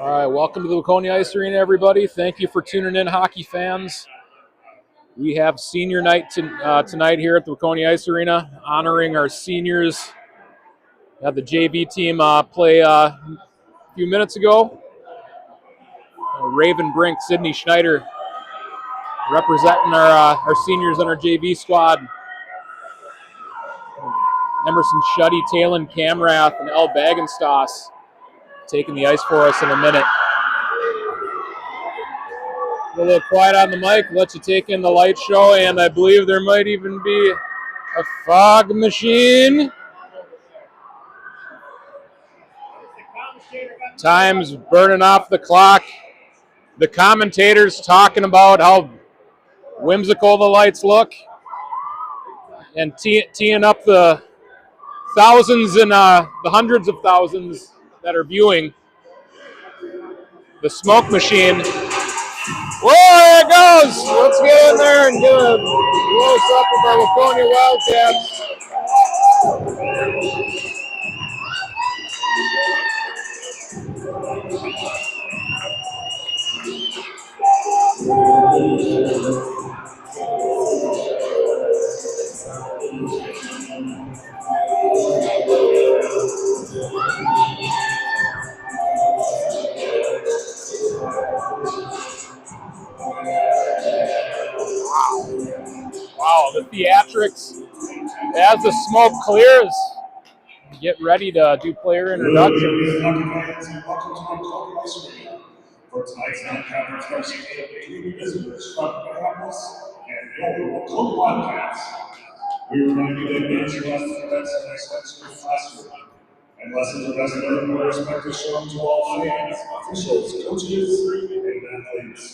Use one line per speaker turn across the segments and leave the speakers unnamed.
All right, welcome to the Waconia Ice Arena, everybody. Thank you for tuning in, hockey fans. We have senior night tonight here at the Waconia Ice Arena, honoring our seniors. Had the JV team play a few minutes ago. Raven Brink, Sydney Schneider, representing our seniors on our JV squad. Emerson Shuddy, Talon Camrath, and El Bagenstos taking the ice for us in a minute. A little quiet on the mic, let you take in the light show, and I believe there might even be a fog machine. Time's burning off the clock. The commentators talking about how whimsical the lights look and teeing up the thousands and the hundreds of thousands that are viewing. The smoke machine. Whoa, there it goes! Let's get in there and get a close-up of our Waconia Wildcats. Wow, the theatrics as the smoke clears. Get ready to do player introductions.
For tonight's non-conference varsity game between the visitors from Minneapolis and your Waconia Wildcats. We remind you that nature left the events in next Wednesday's classroom. And lessons are best learned with respect is shown to all fans, officials, coaches, and athletes.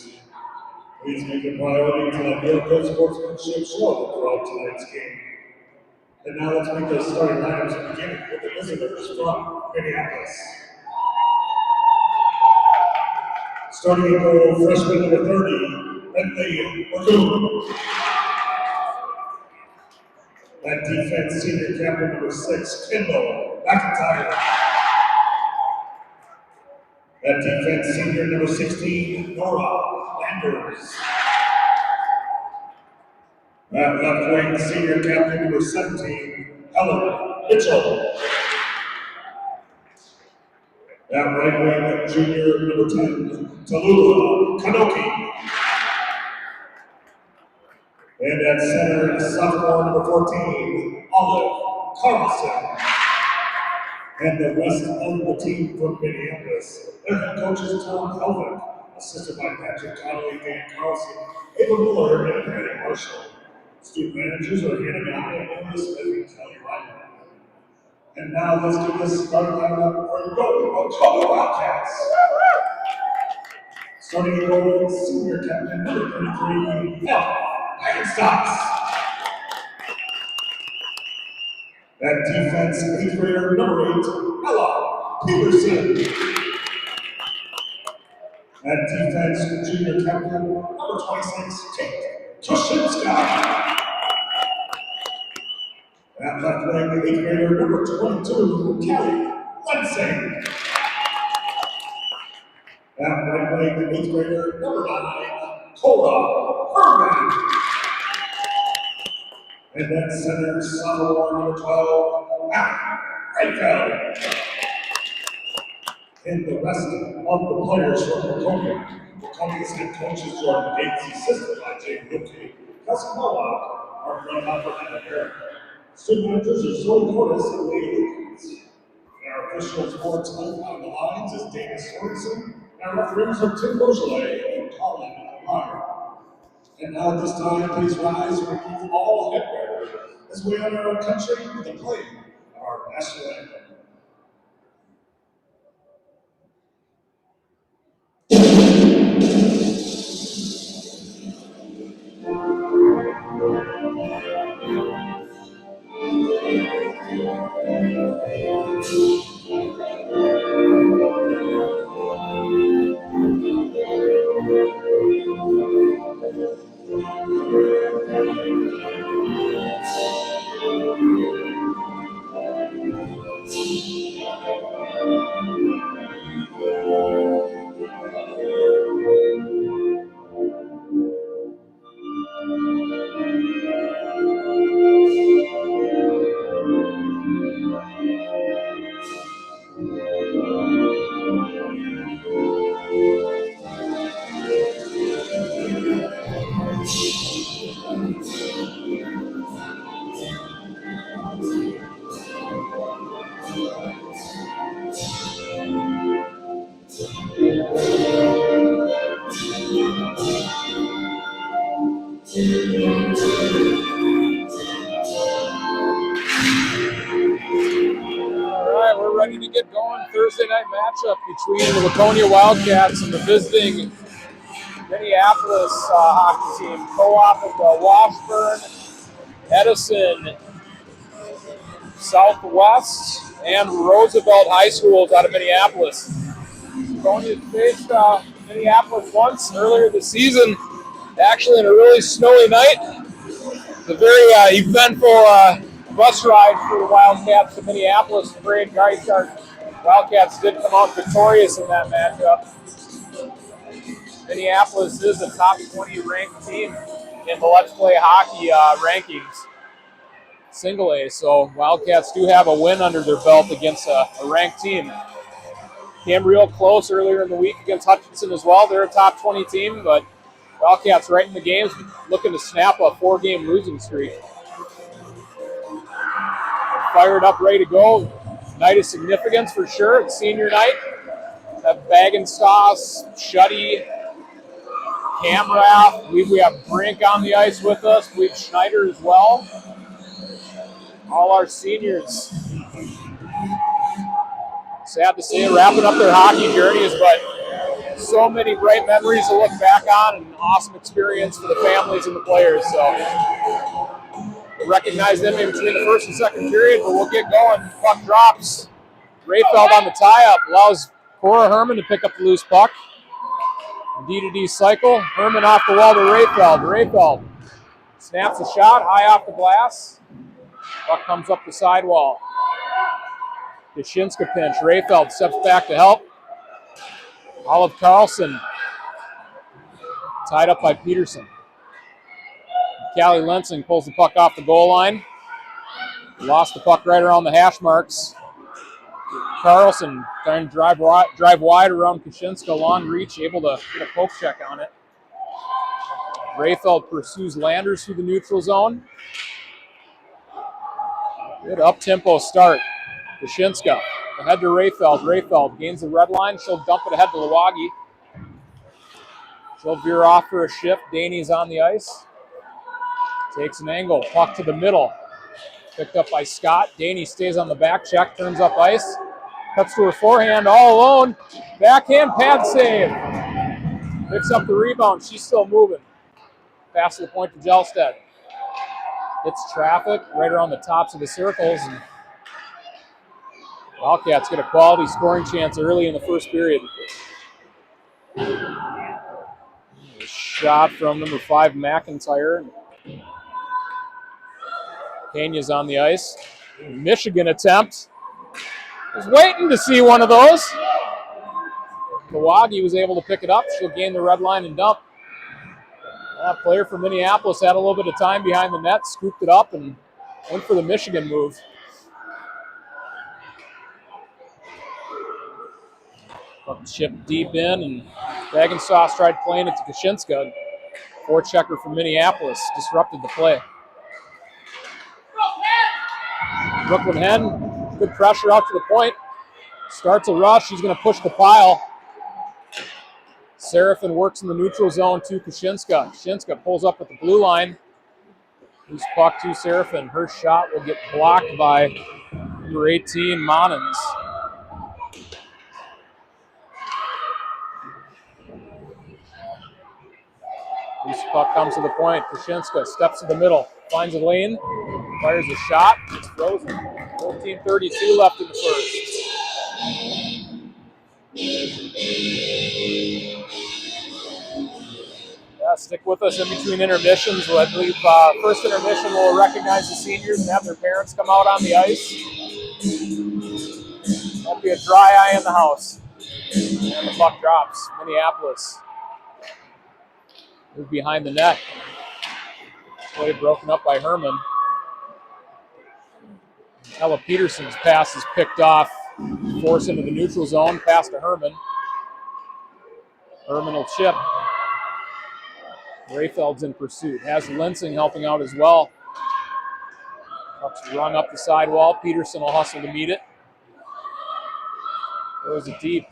Please make it a priority to let your good sportsmanship show throughout tonight's game. And now let's make those starting lineups beginning with the visitors from Minneapolis. Starting in goal, freshman number 30, Bentley Waconia. That defense, senior captain number 6, Kendall McIntyre. That defense, senior number 16, Nora Landers. That left wing, senior captain number 17, Helen Mitchell. That right wing, junior number 10, Tallulah Kanoki. And at center, sophomore number 14, Olive Carlson. And the rest of the team from Minneapolis. Their head coaches Tom Helvick, assisted by Patrick Connolly, Dan Carlson, Ava Miller, and Patty Marshall. Student managers are Hannah Gotti and Amos Smith and Kelly Ryman. And now let's get this starting lineup for your goal, Waconia Wildcats. Starting in goal, senior captain number 33, Bagenstos. That defense, 8th grader number 8, Ella Peterson. That defense, junior captain number 26, Kate Toshinska. That left wing, 8th grader number 22, Kelly Lensing. That right wing, 8th grader number 9, Cora Herman. And that center, sophomore number 12, Matt Rayfeld. And the rest of the players from Waconia. Waconia's head coach is Jordan Bates, assisted by Jay Wilkie, Kelsey Mohawk, our front officer and America. Student managers are Zoe Cordes and Leah Lucas. And our official sports on the lines is Dana Sorensen, and our referees are Tim Beaujolais and Colin Meyer. And now at this time, please rise and remove all headwear as we honor our country with the playing of our national anthem.
going. Thursday night matchup between the Waconia Wildcats and the visiting Minneapolis hockey team. Co-op of Washburn, Edison, Southwest, and Roosevelt High Schools out of Minneapolis. Waconia faced Minneapolis once earlier this season, actually on a really snowy night. It's a very eventful bus ride for the Wildcats to Minneapolis. The Braid Geisart Wildcats did come out victorious in that matchup. Minneapolis is a top 20 ranked team in the Let's Play Hockey rankings, single A. So Wildcats do have a win under their belt against a ranked team. Came real close earlier in the week against Hutchinson as well. They're a top 20 team, but Wildcats right in the games, looking to snap a 4-game losing streak. Fired up, ready to go. Night of significance for sure. It's senior night. Have Bagenstoss, Shuddy, Camrath. I believe we have Brink on the ice with us. We have Schneider as well. All our seniors. Sad to say, wrapping up their hockey journeys, but so many bright memories to look back on and an awesome experience for the families and the players. So recognize them in between the first and second period, but we'll get going. Puck drops. Rayfeld on the tie-up allows Cora Herman to pick up the loose puck. D-to-D cycle. Herman off the wall to Rayfeld. Rayfeld snaps a shot high off the glass. Puck comes up the sidewall. Kashinska pinch. Rayfeld steps back to help. Olive Carlson tied up by Peterson. Callie Lensing pulls the puck off the goal line. Lost the puck right around the hash marks. Carlson trying to drive wide around Kashinska. Long reach, able to get a poke check on it. Rayfeld pursues Landers through the neutral zone. Good up-tempo start. Kashinska ahead to Rayfeld. Rayfeld gains the red line. She'll dump it ahead to Lawagi. She'll veer off for a shift. Daney's on the ice. Takes an angle. Puck to the middle. Picked up by Scott. Daney stays on the back check. Turns up ice. Cuts to her forehand all alone. Backhand pad save. Picks up the rebound. She's still moving. Pass to the point to Jelstead. Hits traffic right around the tops of the circles. And Wildcats get a quality scoring chance early in the first period. A shot from number 5, McIntyre. Pena's on the ice. Michigan attempt. Was waiting to see one of those. Milwaukee was able to pick it up. She'll gain the red line and dump. That player from Minneapolis had a little bit of time behind the net, scooped it up, and went for the Michigan move. Chipped deep in, and Bagenstoss tried playing it to Kashinska. Forechecker from Minneapolis disrupted the play. Brooklyn Hen, good pressure out to the point. Starts a rush. She's going to push the pile. Seraphin works in the neutral zone to Kashinska. Kashinska pulls up at the blue line. Loose puck to Seraphin. Her shot will get blocked by number 18, Monens. Loose puck comes to the point. Kashinska steps to the middle. Finds a lane. Fires a shot. It's frozen. 14:32 left in the first. Yeah, stick with us in between intermissions. I believe first intermission will recognize the seniors and have their parents come out on the ice. Won't be a dry eye in the house. And the puck drops. Minneapolis. Move behind the net. Play broken up by Herman. Ella Peterson's pass is picked off. Force into the neutral zone. Pass to Herman. Herman will chip. Rayfeld's in pursuit. Has Lensing helping out as well. Puck's rung up the sidewall. Peterson will hustle to meet it. Throws it deep.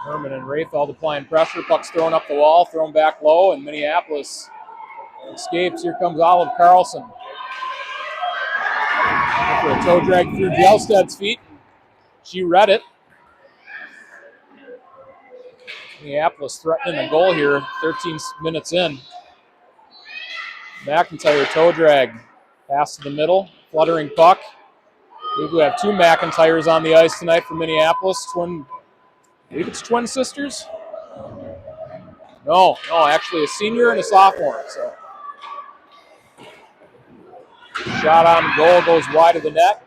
Herman and Rayfeld applying pressure. Puck's thrown up the wall, thrown back low, and Minneapolis Escapes. Here comes Olive Carlson. For a toe drag through Gelstad's feet. She read it. Minneapolis threatening a goal here, 13 minutes in. McIntyre toe drag. Pass to the middle. Fluttering puck. I believe we have two McIntyres on the ice tonight for Minneapolis. I believe it's twin sisters. No, actually a senior and a sophomore. So, shot on goal goes wide of the net.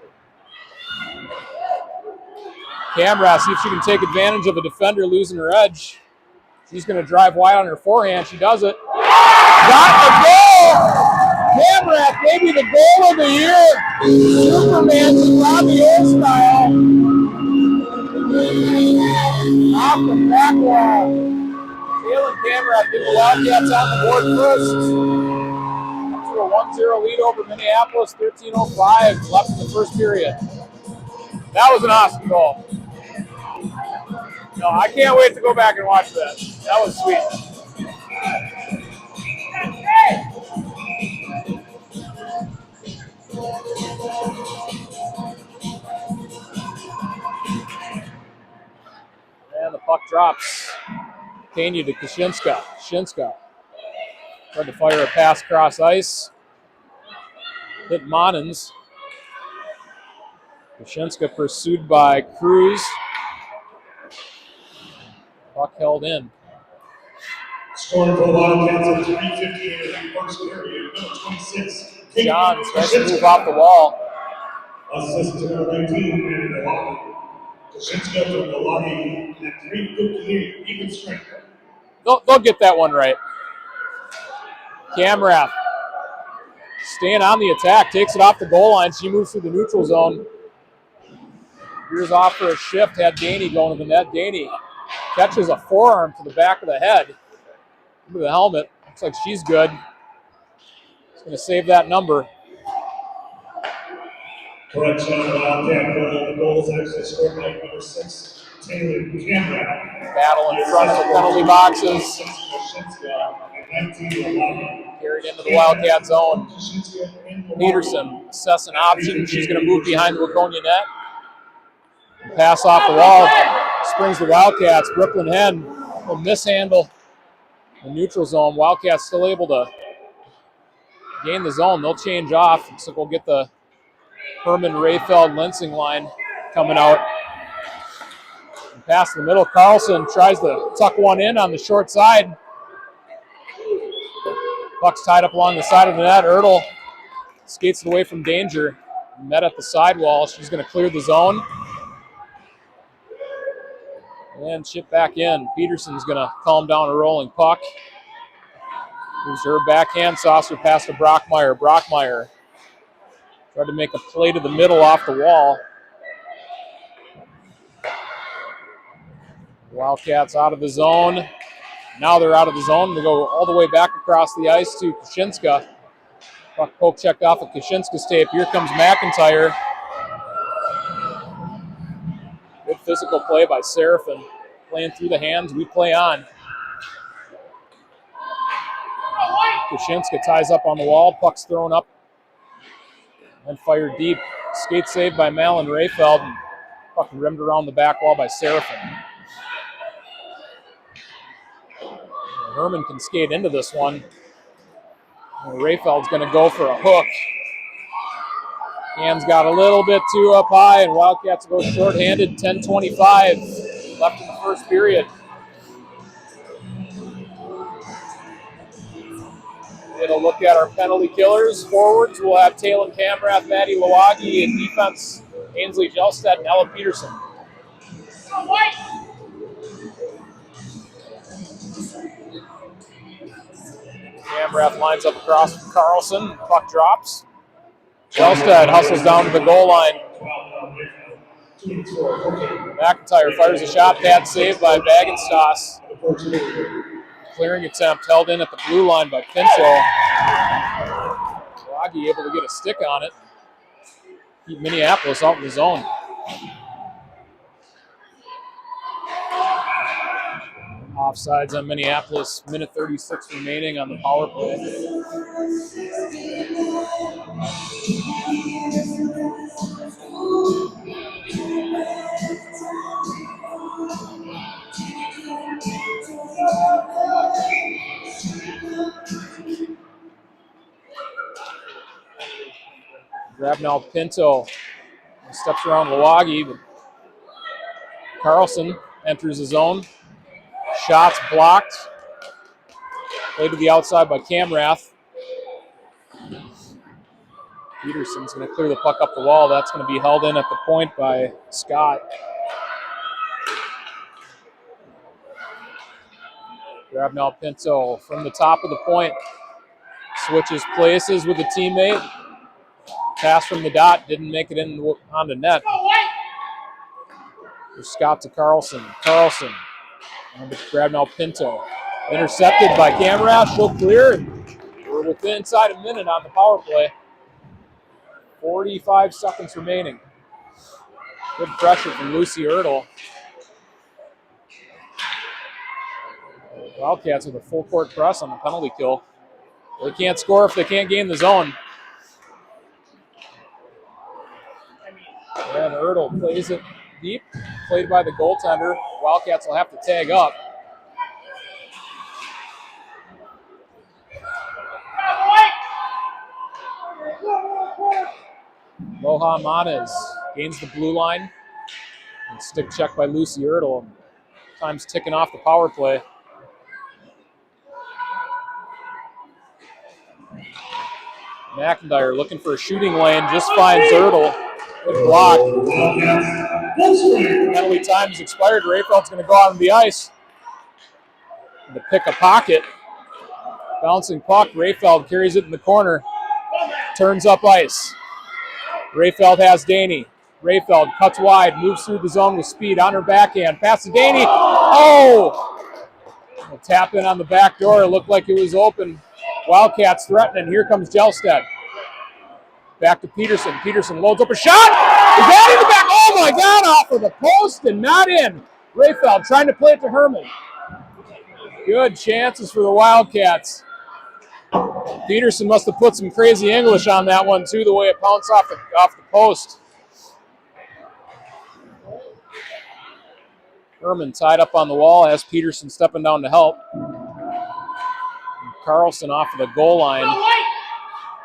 Camera, see if she can take advantage of a defender losing her edge. She's going to drive wide on her forehand. She does it. Got the goal! Camera, maybe the goal of the year. Superman Robbie style. Off the back wall. Taylor Camera did the Wildcats on the board first. Up to a 1-0 lead over Minneapolis. 13:05 left in the first period. That was an awesome goal. No, I can't wait to go back and watch that. That was sweet. And the puck drops. Kania to Kashinska. Kashinska tried to fire a pass across ice. Hit Monens. Kashinska pursued by Cruz. Puck held in.
Scoring for the Wildcats at 3:58 in the first period. Number 26.
Johns tries to move off the wall.
Assist to number 19, and Milwaukee. Kashinska from Milwaukee at 3:58, even strength.
They'll get that one right. Camrath staying on the attack, takes it off the goal line. She moves through the neutral zone. Veers off for a shift, had Daney going to the net. Daney catches a forearm to the back of the head. Under the helmet. Looks like she's good. She's going to save that number.
Correction on the Wildcat goal. The goal is actually scored by number 6, Taylor Camera.
Battle in front of the penalty boxes. Carried into the Wildcat zone. Peterson assessing options. She's going to move behind the Waconia net. Pass off the wall. Springs the Wildcats. Brooklyn Hen will mishandle the neutral zone. Wildcats still able to gain the zone. They'll change off. So we'll get the Herman, Rayfeld, Linsing line coming out. And pass in the middle. Carlson tries to tuck one in on the short side. Puck's tied up along the side of the net. Ertl skates away from danger. Met at the sidewall. She's going to clear the zone. And chip back in. Peterson's going to calm down a rolling puck. Moves her backhand saucer pass to Brockmeyer. Brockmeyer tried to make a play to the middle off the wall. Wildcats out of the zone. Now they're out of the zone. They go all the way back across the ice to Kashinska. Puck poke checked off of Kashinska's tape. Here comes McIntyre. Good physical play by Seraphin. Playing through the hands, we play on. Kashinska ties up on the wall. Puck's thrown up and fired deep. Skate saved by Malin Rayfeld. And puck rimmed around the back wall by Seraphin. Herman can skate into this one. And Rayfeld's going to go for a hook. Hands got a little bit too up high, and Wildcats go short-handed. 10:25 left in the first period. It'll look at our penalty killers. Forwards, we'll have Taylor Camrath, Maddie Lawagi, and defense, Ainsley Gelstad and Ella Peterson. Camrath lines up across from Carlson. Puck drops. Gelstad hustles down to the goal line. McIntyre fires a shot. Pad saved by Bagenstos. Clearing attempt held in at the blue line by Pinto. Lawagi able to get a stick on it. Keep Minneapolis out in the zone. Offsides on Minneapolis. Minute 36 remaining on the power play. Grab now Pinto. Steps around Milwaukee, but Carlson enters his own. Shots blocked. Played to the outside by Camrath. Peterson's going to clear the puck up the wall. That's going to be held in at the point by Scott. Grab now Pinto from the top of the point. Switches places with a teammate. Pass from the dot. Didn't make it in onto net. There's Scott to Carlson. Carlson. Grab now Pinto. Intercepted by Camrath. She'll clear. And we're within inside a minute on the power play. 45 seconds remaining. Good pressure from Lucy Ertl. Wildcats with a full court press on the penalty kill. They can't score if they can't gain the zone. And Ertl plays it deep. Played by the goaltender. Wildcats will have to tag up. Loha Manes gains the blue line. And stick check by Lucy Ertl. Time's ticking off the power play. McIntyre looking for a shooting lane. Just finds Ertl. Good block. Penalty time has expired. Rayfeld's going to go out on the ice to pick a pocket. Bouncing puck. Rayfeld carries it in the corner. Turns up ice. Rayfeld has Daney. Rayfeld cuts wide, moves through the zone with speed on her backhand. Pass to Daney. Oh! A tap in on the back door. It looked like it was open. Wildcats threatening. Here comes Jelstad. Back to Peterson. Peterson loads up a shot. Is that in the back? Oh my God! Off of the post and not in. Rayfeld trying to play it to Herman. Good chances for the Wildcats. Peterson must have put some crazy English on that one too, the way it bounced off the post. Herman tied up on the wall, has Peterson stepping down to help. Carlson off of the goal line.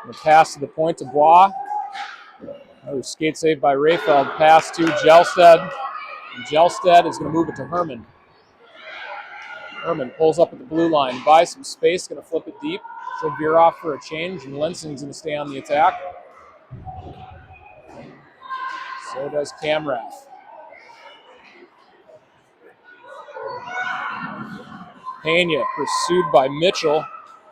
The pass to the point to Bois. Another skate save by Rayfeld. Pass to Jelstad. And Jelstad is going to move it to Herman. Herman pulls up at the blue line, buys some space, going to flip it deep. She'll veer off for a change, and Lensing's going to stay on the attack. So does Camrath. Pena pursued by Mitchell.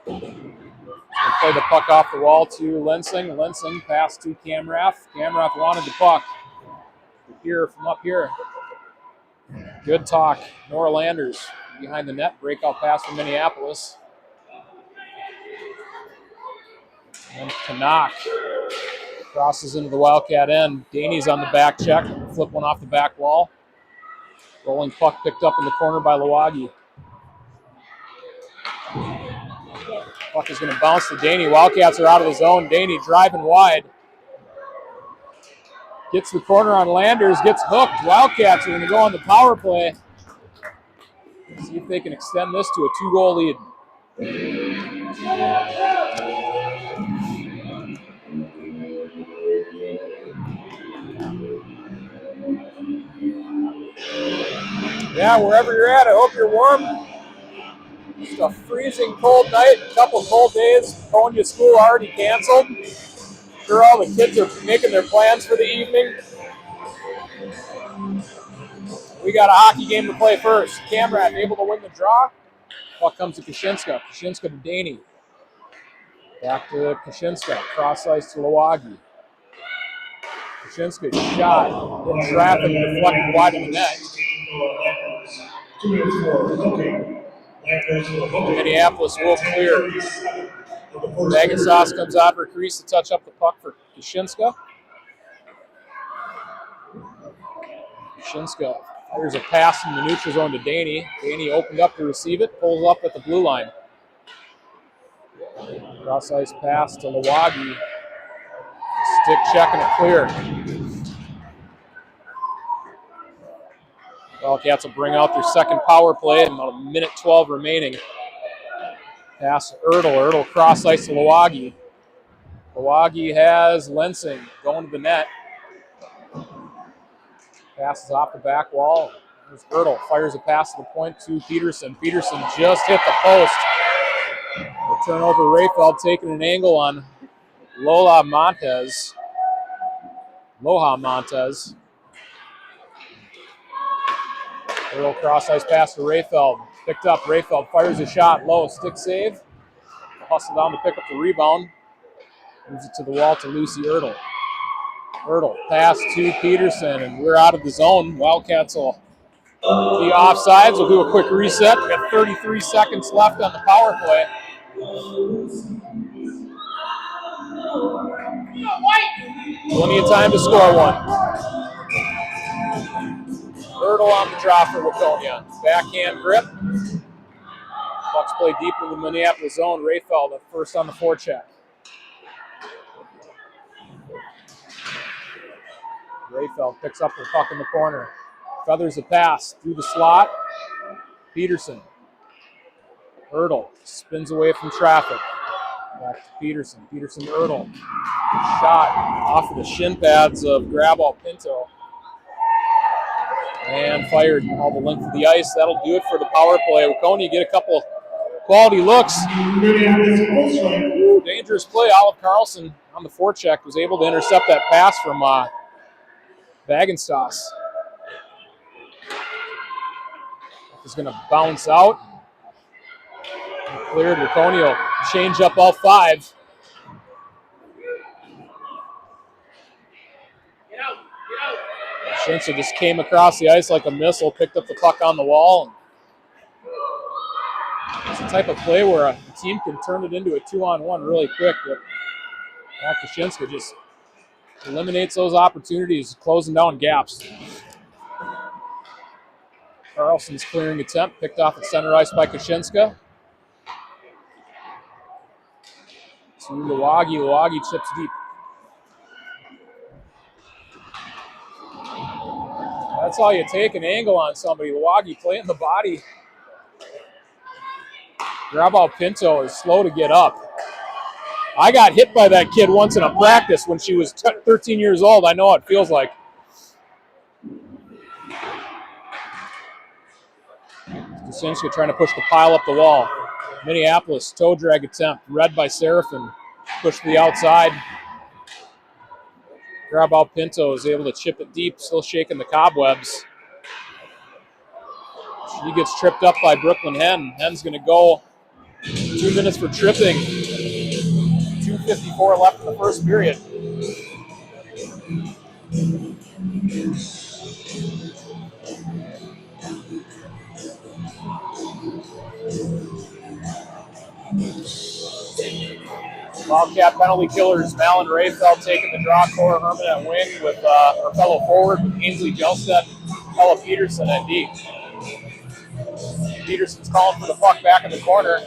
Gonna play the puck off the wall to Lensing. Lensing pass to Camrath. Camrath wanted the puck. Here from up here. Good talk. Nora Landers behind the net. Breakout pass from Minneapolis. And Kanak crosses into the Wildcat end. Daney's on the back check. Flip one off the back wall. Rolling puck picked up in the corner by Lawagi. Puck is going to bounce to Daney. Wildcats are out of the zone. Daney driving wide. Gets the corner on Landers. Gets hooked. Wildcats are going to go on the power play. See if they can extend this to a 2-goal lead. Yeah, wherever you're at, I hope you're warm. Just a freezing cold night, a couple cold days. Waconia school already canceled. Sure, all the kids are making their plans for the evening. We got a hockey game to play first. Camrath able to win the draw. Puck comes to Kaczynska. Kaczynska to Daney. Back to Kaczynska. Cross ice to Lawagi. Kaczynska shot in traffic, deflected wide of the net. Minneapolis will clear. Dagasas comes out for crease to touch up the puck for Kaczynska. Kaczynska There's a pass from the neutral zone to Daney. Daney opened up to receive it, pulls up at the blue line. Cross ice pass to Lawagi. Stick check and a clear. Wildcats will bring out their second power play. About a minute 12 remaining. Pass to Erdl. Erdl cross ice to Lawagi. Lawagi has Lensing going to the net. Passes off the back wall. There's Erdl. Fires a pass to the point to Peterson. Peterson just hit the post. The turnover, Rayfeld taking an angle on Loha Montez. Erdl cross ice pass to Rayfeld. Picked up. Rayfeld fires a shot low. Stick save. Hustle down to pick up the rebound. Moves it to the wall to Lucy Erdl. Erdl pass to Peterson, and we're out of the zone. Wildcats will be offsides. We'll do a quick reset. We got 33 seconds left on the power play. Plenty of time to score one. Erdl on the draw for Waconia. Backhand grip. Bucks play deep in the Minneapolis zone. Rayfeld at first on the forecheck. Rayfeld picks up the puck in the corner. Feathers a pass through the slot. Peterson. Erdl spins away from traffic. Back to Peterson. Peterson to Erdl. Shot off of the shin pads of Graball Pinto. And fired all the length of the ice. That'll do it for the power play. Waconia get a couple quality looks. Dangerous play. Olive Carlson on the forecheck was able to intercept that pass from Bagenstos. Is going to bounce out. Cleared. Waconia change up all five. Shinsa just came across the ice like a missile, picked up the puck on the wall. It's the type of play where a team can turn it into a 2-on-1 really quick, but Kashinska just eliminates those opportunities, closing down gaps. Carlson's clearing attempt, picked off at center ice by Kashinska. To Lawagi. Lawagi chips deep. That's how you take an angle on somebody. Lawagi playing the body. Graball Pinto is slow to get up. I got hit by that kid once in a practice when she was 13 years old. I know what it feels like. Kusinska trying to push the pile up the wall. Minneapolis toe drag attempt. Read by Seraphin. Push to the outside. Graball Pinto is able to chip it deep, still shaking the cobwebs. She gets tripped up by Brooklyn Hen. Hen's going to go 2 minutes for tripping. 2:54 left in the first period. Wildcat penalty killers. Malin Rayfeld taking the draw. Cora Herman at wing with her fellow forward, Ainsley Jelstead, Ella Peterson at D. Peterson's calling for the puck back in the corner.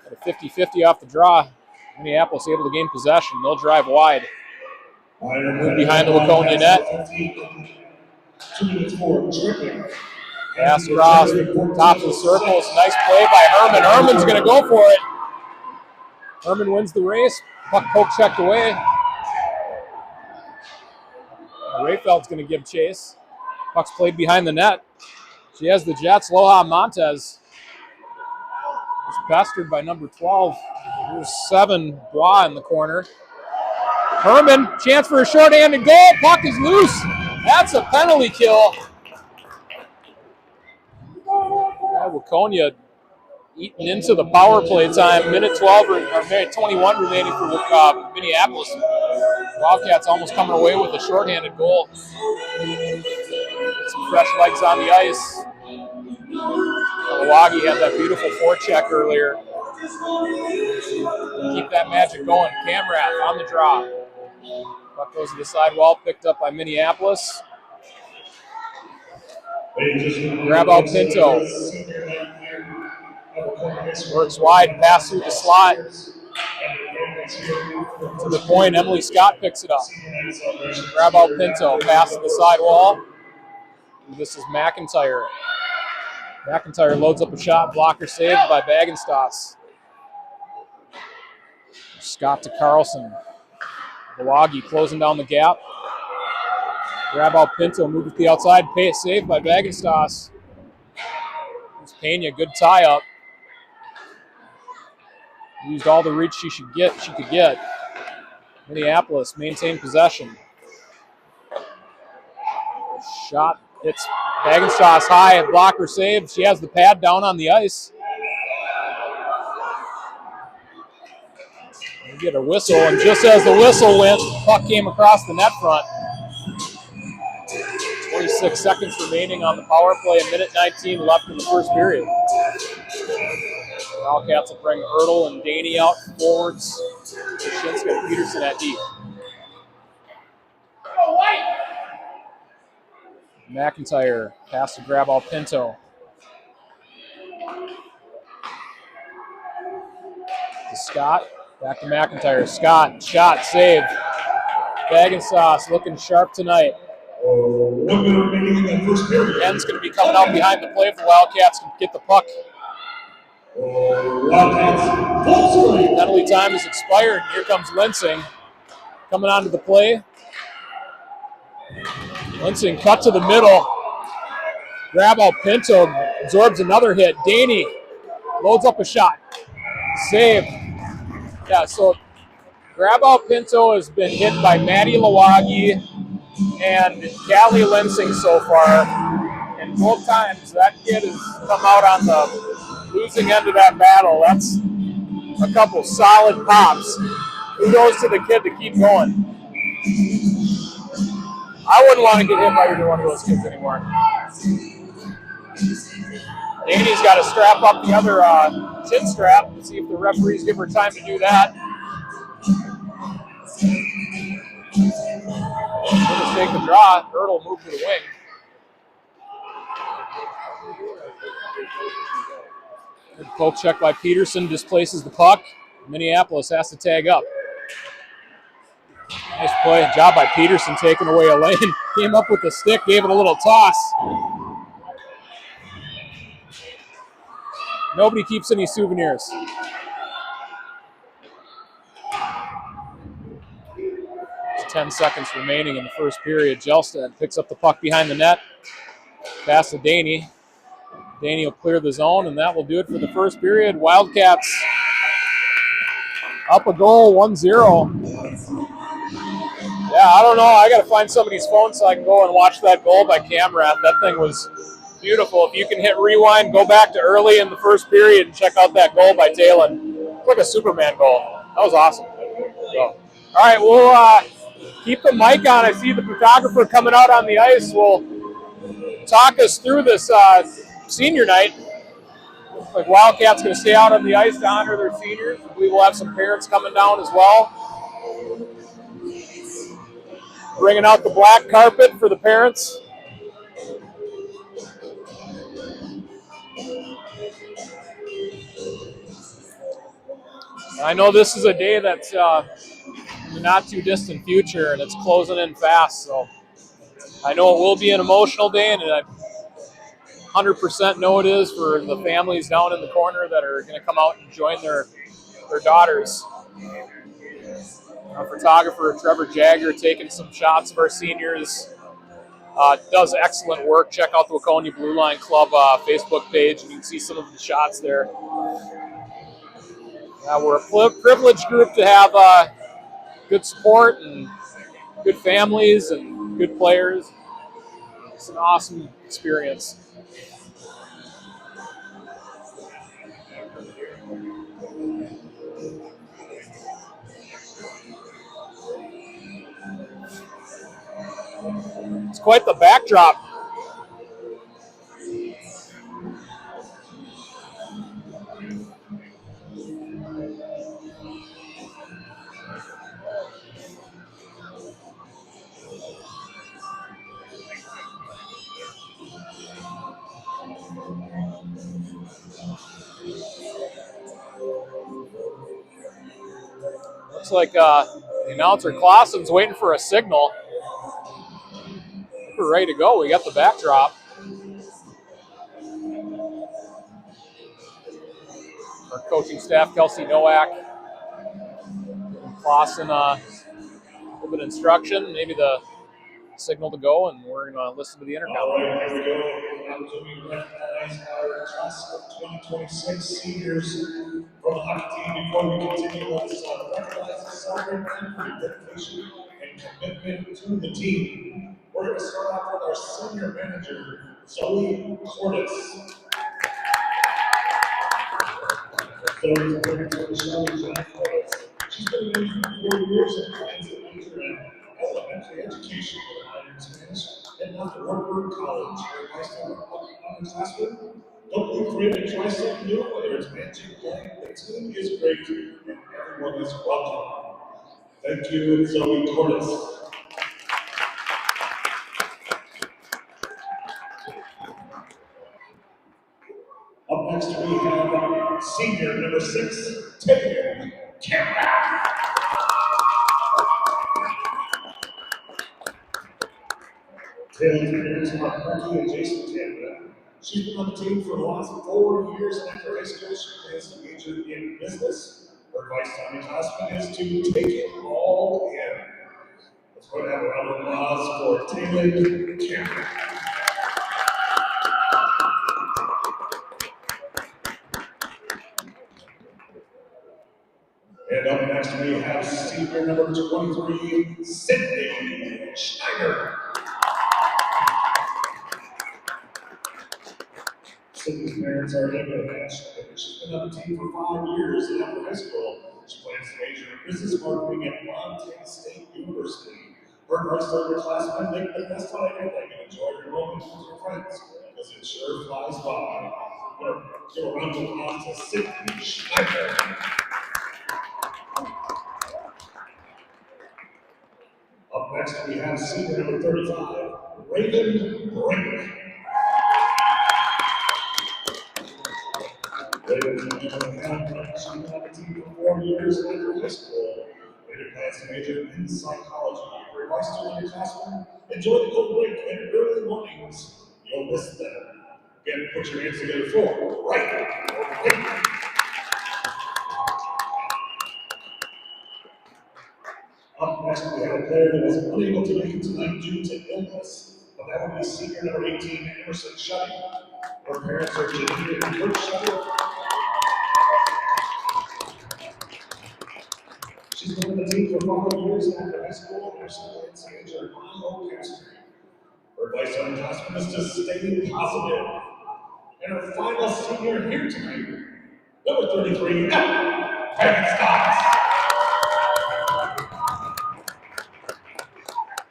At a 50-50 off the draw. Minneapolis able to gain possession. They'll drive wide. Move behind the Waconia net. Pass across, top of the circle. It's a nice play by Herman. Herman's going to go for it. Herman wins the race. Puck poke checked away. Rayfeld's going to give chase. Puck's played behind the net. She has the Jets. Loha Montez is pestered by number 12. There's 7, Bois in the corner. Herman, chance for a short-handed goal. Puck is loose. That's a penalty kill. Waconia eating into the power play time. Minute 21 remaining for Minneapolis. Wildcats almost coming away with a shorthanded goal. Some fresh legs on the ice. Lawagi had that beautiful forecheck earlier. Keep that magic going. Camrath on the draw. Puck goes to the sidewall, picked up by Minneapolis. Grab out Pinto. Works wide, pass through the slot. To the point, Emily Scott picks it up. Grab out Pinto, pass to the sidewall. This is McIntyre. McIntyre loads up a shot, blocker saved by Bagenstos. Scott to Carlson. Milwaukee closing down the gap. Grab out Pinto, move it to the outside, saved by Bagenstos. Pena, good tie up. Used all the reach she could get. Minneapolis maintained possession. Shot hits Bagenstos high, blocker saved. She has the pad down on the ice. We get a whistle, and just as the whistle went, the puck came across the net front. 26 seconds remaining on the power play, a minute 19 left in the first period. Wildcats will bring Ertl and Daney out forwards. Shinska and Peterson at deep. McIntyre pass to grab out Pinto. To Scott, back to McIntyre. Scott, shot, saved. Bagenstos looking sharp tonight.
1 minute remaining in that first period.
Ken's going to be coming out behind the play if the Wildcats can get the puck.
Wildcats, full screen.
Penalty time is expired. Here comes Linsing coming onto the play. Linsing cut to the middle. Grab out Pinto, absorbs another hit. Daney loads up a shot. Save. Yeah, so grab out Pinto has been hit by Maddie Lawagi and Callie Linsing so far. And both times that kid has come out on the losing end of that battle. That's a couple solid pops. Kudos to the kid to keep going. I wouldn't want to get hit by either one of those kids anymore. Danny's got to strap up the other chin strap and see if the referees give her time to do that. We'll just take the draw. Ertl move to the wing. Good poke check by Peterson displaces the puck. Minneapolis has to tag up. Nice play, job by Peterson taking away a lane. Came up with the stick, gave it a little toss. Nobody keeps any souvenirs. There's 10 seconds remaining in the first period. Jelstad picks up the puck behind the net. Pass to Daney. Daney will clear the zone, and that will do it for the first period. Wildcats up a goal, 1-0. Yeah, I don't know. I got to find somebody's phone so I can go and watch that goal by camera. That thing was beautiful. If you can hit rewind, go back to early in the first period and check out that goal by Talon. It's like a Superman goal. That was awesome. So, all right, we'll keep the mic on. I see the photographer coming out on the ice. Will talk us through this senior night. Looks like Wildcats going to stay out on the ice to honor their seniors. We will have some parents coming down as well. Bringing out the black carpet for the parents. I know this is a day that's in the not too distant future, and it's closing in fast. So I know it will be an emotional day, and I 100% know it is for the families down in the corner that are going to come out and join their daughters. Our photographer Trevor Jagger taking some shots of our seniors. Does excellent work. Check out the Waconia Blue Line Club Facebook page, and you can see some of the shots there. We're a privileged group to have good support and good families and good players. It's an awesome experience. It's quite the backdrop. Looks like the announcer Clausen's waiting for a signal. We're ready to go. We got the backdrop. Our coaching staff, Kelsey Nowak, Clausen a little bit of instruction, maybe the signal to go, and we're going to listen to the intercom.
All right, here we go. Now we recognize our class of 2026 seniors from the hockey team. Before we continue, let's recognize and celebrate them for their dedication and commitment to the team. We're going to start off with our senior manager, Zoe Cordes. Zoe's parents are Michelle and John Cordes. She's been in for 4 years and plans to major in elementary education with a minor in Spanish and left at Wartburg College. Her advice to underclassmen: don't be afraid to try something new, whether it's managing, playing. The team is great and everyone is welcome. Thank you, Zoe Cordes. Up next, we have senior number 6, Taylor Cameron. Taylor's parents are Becky and Jason Cameron. She's been on the team for the last 4 years, and after high school, she plans to major in business. Her advice to underclassmen is to take it all in. Let's go and have a round of applause for Taylor Cameron. And up next, we have senior number 23, Sydney Schneider. Sydney's parents are David and Ash. She's been on the team for 5 years, and after high school, she plans to major in business marketing at Montana State University. Her advice to underclassmen: make the best out of everything and enjoy your moments with your friends, because it sure flies by. Give a round of applause to Sydney Schneider. Up next, we have senior number 35, Raven Brink. Raven has been on the team for 4 years after high school. Raven plans to major in psychology. Her advice to underclassmen: enjoy the cold break and early mornings. You'll miss them. Again, put your hands together for Raven Brink. Up next, we have a player that was unable to make it tonight due to illness, but that would be senior number 18, Emerson Shutty. Her parents are Janine and Kurt Shutty. She's been on the team for 5 years after high school. Emerson plans to major in biochemistry. Her advice to underclassmen is to stay positive. And her final senior here tonight, number 33, Megan Stocks.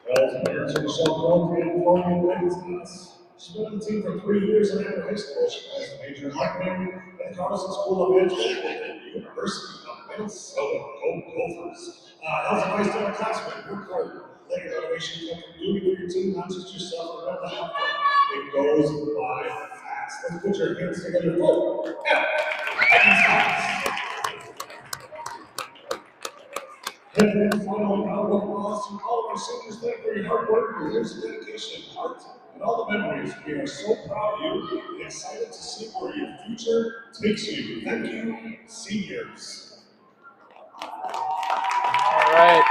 Well, parents are Michelle Grover and Florian Reddington. She's been on the team for 3 years, and after high school, she plans to major in marketing at the Carlson School of Management at the University of Minnesota. Go Gophers. As advice to our classmates: work hard. Let your motivation come from doing for your team, not just yourself. Remember to have fun. It goes by fast. Let's put your hands together for F. And then finally, round of applause to all of our seniors. Thank you for your hard work, your years of dedication, heart, and all the memories. We are so proud of you and excited to see where your future takes you. Thank you, seniors.
All right.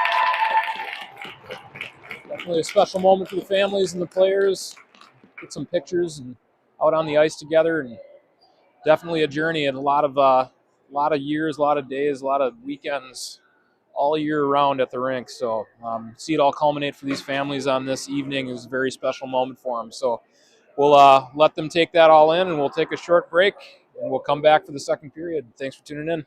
Definitely a special moment for the families and the players. Get some pictures and out on the ice together, and definitely a journey and a lot of years, a lot of days, a lot of weekends, all year round at the rink. So see it all culminate for these families on this evening is a very special moment for them. So we'll let them take that all in, and we'll take a short break, and we'll come back for the second period. Thanks for tuning in.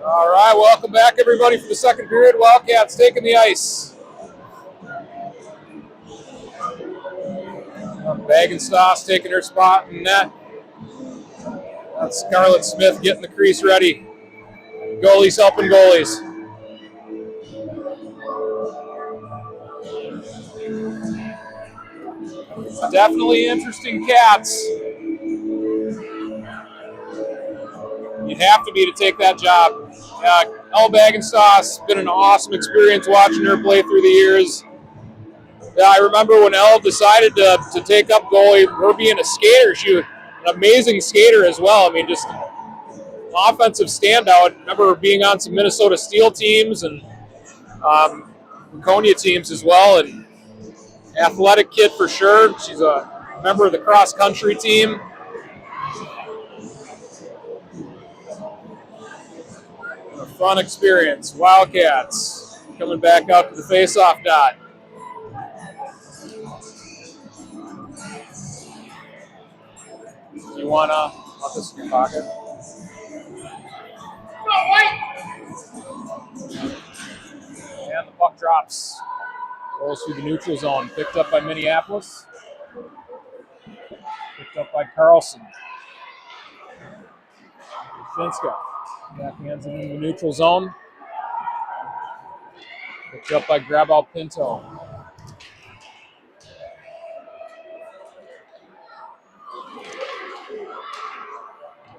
All right, welcome back, everybody, for the second period. Wildcats taking the ice. Bagenstoss taking her spot in net. That's Scarlett Smith getting the crease ready. Goalies helping goalies. Definitely interesting Cats. You'd have to be to take that job. Elle Bagenstoss, been an awesome experience watching her play through the years. I remember when Elle decided to take up goalie, her being a skater, she was an amazing skater as well. I mean, just offensive standout. I remember her being on some Minnesota Steel teams and Waconia teams as well, and athletic kid for sure. She's a member of the cross country team. A fun experience. Wildcats coming back out to the face-off dot. You wanna put this in your pocket? And the puck drops. Rolls through the neutral zone. Picked up by Minneapolis. Picked up by Carlson. Shinska backhands it in the neutral zone. Picked up by Grabal Pinto.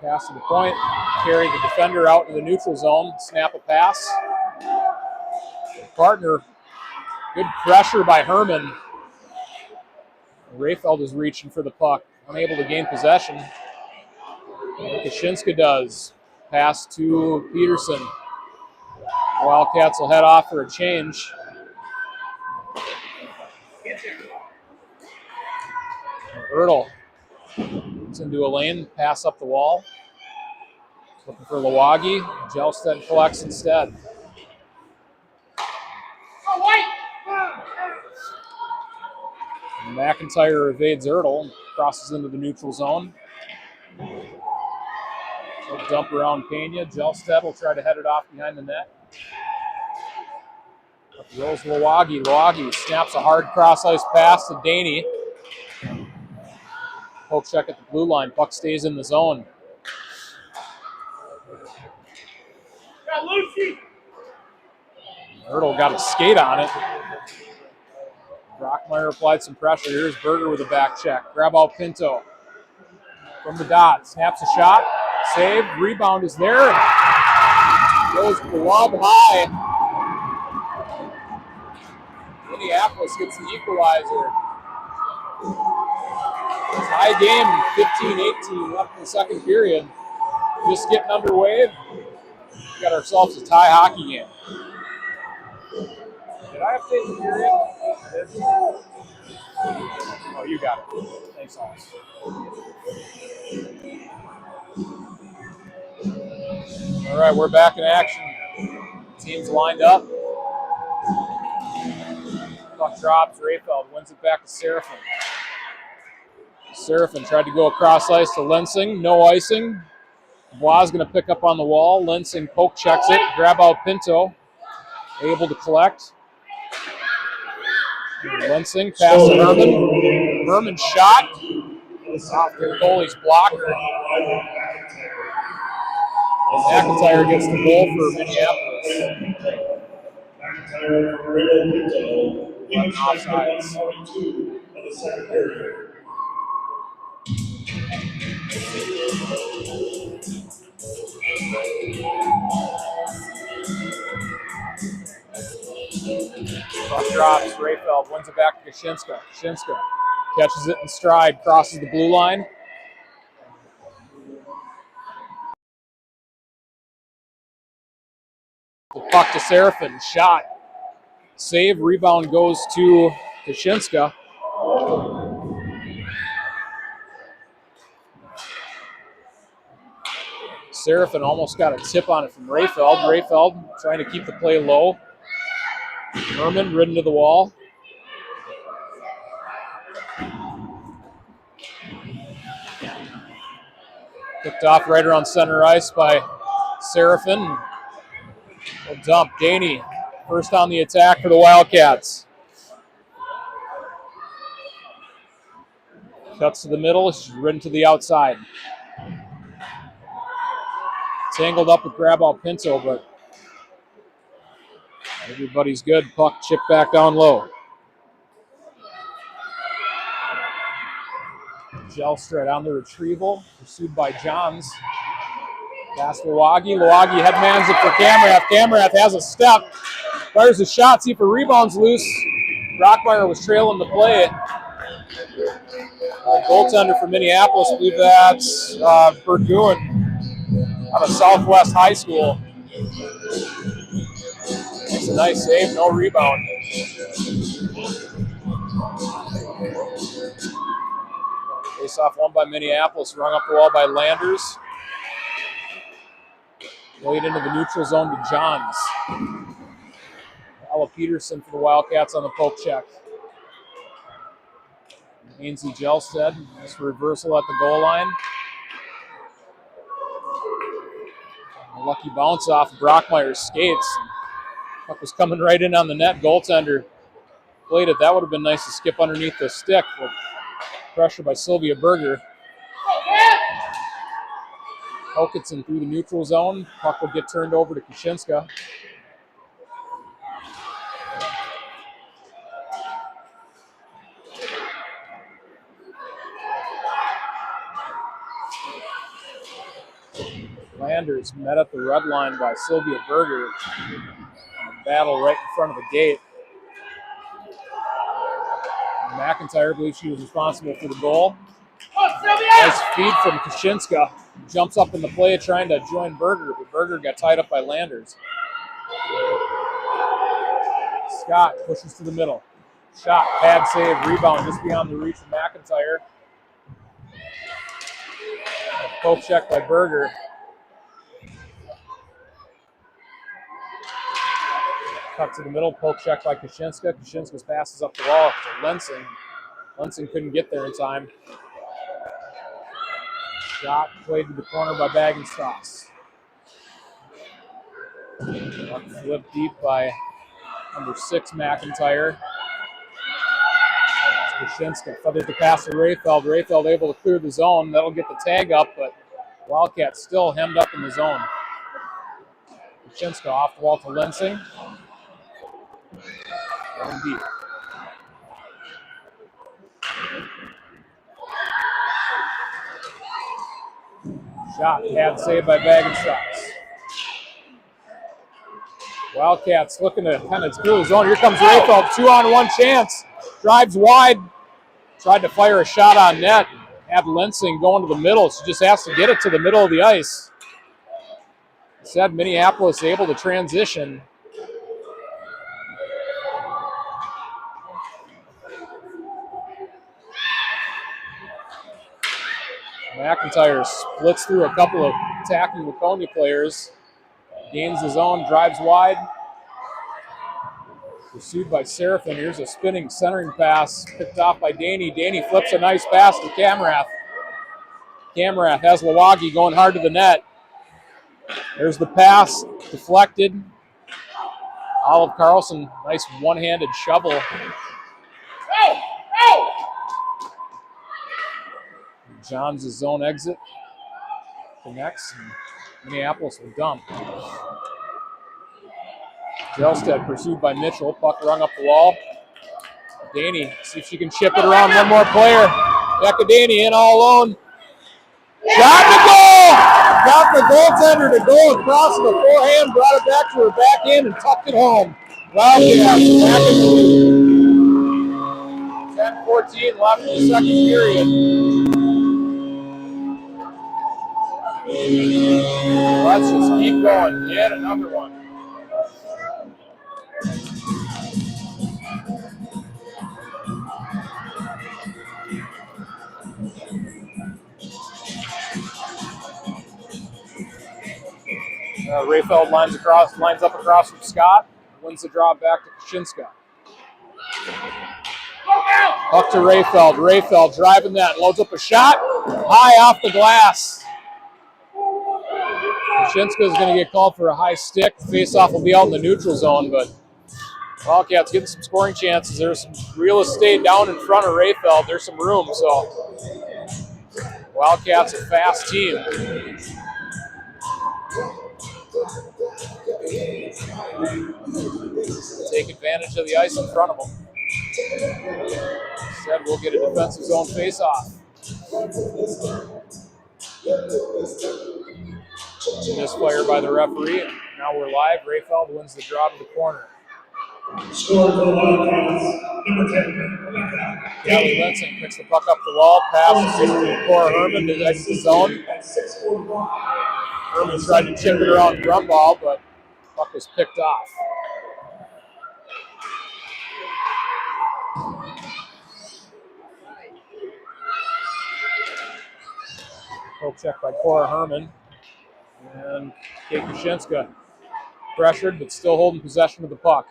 Pass to the point. Carry the defender out to the neutral zone. Snap a pass. Partner. Good pressure by Herman. Rayfeld is reaching for the puck. Unable to gain possession. Kashinska does. Pass to Peterson. Wildcats will head off for a change. Ertl gets into a lane. Pass up the wall. Looking for Lawagi. Jelstead collects instead. McIntyre evades Ertl. Crosses into the neutral zone. He'll dump around Pena. Jelstead will try to head it off behind the net. Up rolls Lawagi. Lawagi snaps a hard cross-ice pass to Daney. Poke check at the blue line. Puck stays in the zone. Ertl got a skate on it. Brockmeyer applied some pressure. Here's Berger with a back check. Grab out Pinto from the dot. Snaps a shot. Save. Rebound is there. Goes glove high. Minneapolis gets the equalizer. It's high game. 15-18 left in the second period. Just getting underway. We got ourselves a tie hockey game. Did I update the period? Oh, you got it. Thanks, Alex. All right, we're back in action. Teams lined up. Puck drops. Rayfeld wins it back to Serafin. Serafin tried to go across ice to Lensing. No icing. Bois going to pick up on the wall. Lensing poke checks it. Grab out Pinto. Able to collect. Lensing, pass to Herman. Herman shot. Off the goalie's blocker. McIntyre gets the goal for Minneapolis.
McIntyre for Ray Pinto. Offsides. 42 of the second period.
Puck drops. Rayfeld wins it back to Kashinska. Kashinska catches it in stride, crosses the blue line. The puck to Serafin. Shot. Save. Rebound goes to Kashinska. Serafin almost got a tip on it from Rayfeld. Rayfeld trying to keep the play low. Herman ridden to the wall. Picked off right around center ice by Seraphin will dump. Daney first on the attack for the Wildcats. Cuts to the middle. She's ridden to the outside. Tangled up with Graball Pinto, but everybody's good. Puck chipped back down low. Gelstrad on the retrieval, pursued by Johns. Pass Lawagi. Lawagi headmans it for Kamrath. Kamrath has a step. Fires a shot, see if a rebound's loose. Brockmeyer was trailing the play. Goaltender for Minneapolis, I believe that's Burgoon out of Southwest High School. Makes a nice save, no rebound. Face off won by Minneapolis, rung up the wall by Landers. Played into the neutral zone to Johns. Ella Peterson for the Wildcats on the poke check. Ainsley Gelstead, nice reversal at the goal line. A lucky bounce off Brockmeyer's skates. Puck was coming right in on the net. Goaltender played it. That would have been nice to skip underneath the stick, but pressure by Sylvia Berger. Hokinson through the neutral zone. Puck will get turned over to Kaczynska. Landers met at the red line by Sylvia Berger. A battle right in front of the gate. McIntyre, I believe she was responsible for the goal. Nice feed from Kaczynska. Jumps up in the play trying to join Berger, but Berger got tied up by Landers. Scott pushes to the middle. Shot, bad save, rebound just beyond the reach of McIntyre. Poke check by Berger. Cut to the middle, poke check by Kaczynska. Kaczynska's passes up the wall to Lensing. Lensing couldn't get there in time. Shot played to the corner by Baggenstoss. Flip deep by number 6, McIntyre. Kaczynska feathered the pass to Rayfeld. Rayfeld able to clear the zone. That'll get the tag up, but Wildcats still hemmed up in the zone. Kaczynska off the wall to Lensing. Going deep. Shot, bad save by Baggenstoss. Wildcats looking to kind of clear the zone. Here comes Rayfeld, 2-on-1 chance. Drives wide. Tried to fire a shot on net. Had Lensing going to the middle. She just has to get it to the middle of the ice. Instead, Minneapolis able to transition. McIntyre splits through a couple of attacking Waconia players. Gains his own, drives wide. Pursued by Seraphin. Here's a spinning centering pass picked off by Daney. Daney flips a nice pass to Kamrath. Kamrath has Lawagi going hard to the net. There's the pass, deflected. Olive Carlson, nice one-handed shovel. John's zone exit. Connects. Minneapolis will dump. Gelstead pursued by Mitchell. Puck rung up the wall. Daney, see if she can chip it around one more player. Becca Daney in all alone. Shot to goal! Got the goaltender to go across the forehand, brought it back to her backhand and tucked it home. Wildcats back in the lead. 10-14 left in the second period. Let's just keep going. Yet another one. Rayfeld lines up across from Scott. Wins the draw back to Kaczynska. Up to Rayfeld. Rayfeld driving that. Loads up a shot. High off the glass. Kashinska is going to get called for a high stick. Face-off will be out in the neutral zone, but Wildcats getting some scoring chances. There's some real estate down in front of Rayfeld. There's some room, so Wildcats a fast team. Take advantage of the ice in front of them. Instead, we'll get a defensive zone face-off. Misfire by the referee. Now we're live. Rayfeld wins the draw to the corner.
Score for the Wildcats, number 10.
Callie Linson picks the puck up the wall, passes it to Cora Herman to exit the zone. Herman tried to chip it around Grumball, but the puck was picked off. Poke check by Cora Herman. And Kate Kashinska pressured, but still holding possession of the puck.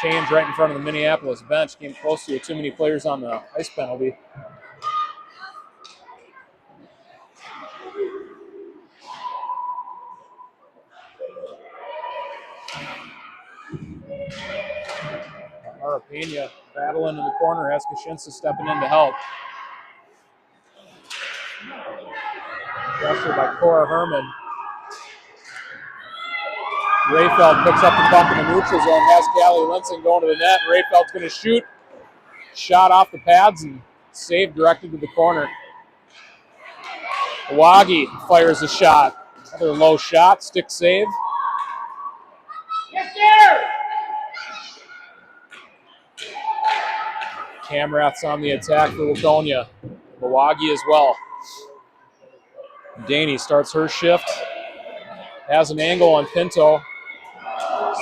Change right in front of the Minneapolis bench. Came close to it. Too many players on the ice penalty. Arapena battling in the corner as Kashinska stepping in to help. Pressure by Cora Herman. Rayfeld picks up the puck in the neutral zone, has Callie Linson going to the net. Rayfeld's going to shoot. Shot off the pads and save directed to the corner. Awagi fires a shot. Another low shot, stick save.
Yes, sir!
Camrath's on the attack for Waconia. Awagi as well. Daney starts her shift. Has an angle on Pinto.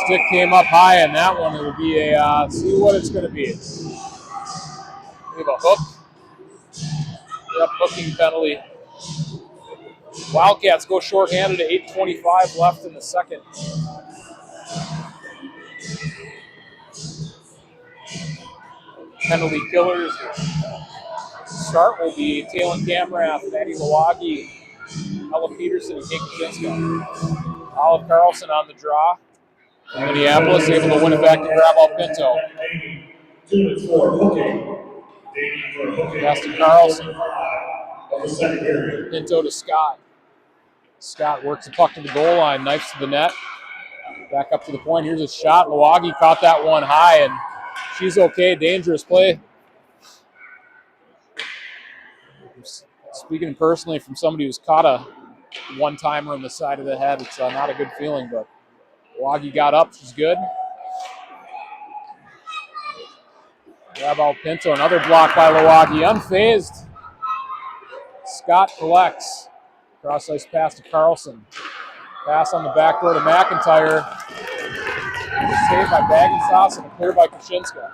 Stick came up high, and that one will be a, see what it's going to be. We have a hook. Yep, hooking penalty. Wildcats go shorthanded at 8:25 left in the second. Penalty killers. Start will be Talon Camrath, Maddie Lawagi, Ella Peterson, and Kate Kashinska. Olive Carlson on the draw. Minneapolis able to win it back to grab out Pinto. Pass to Carlson. Pinto to Scott. Scott works the puck to the goal line, knifes to the net. Back up to the point. Here's a shot. Lawagi caught that one high, and she's okay. Dangerous play. Speaking personally from somebody who's caught a one-timer on the side of the head, it's not a good feeling, but Lawagi got up. She's good. Grab out Pinto. Another block by Lawagi. Unfazed. Scott collects. Cross-ice pass to Carlson. Pass on the back door to McIntyre. Saved by Bagensauce and a clear by Kashinska.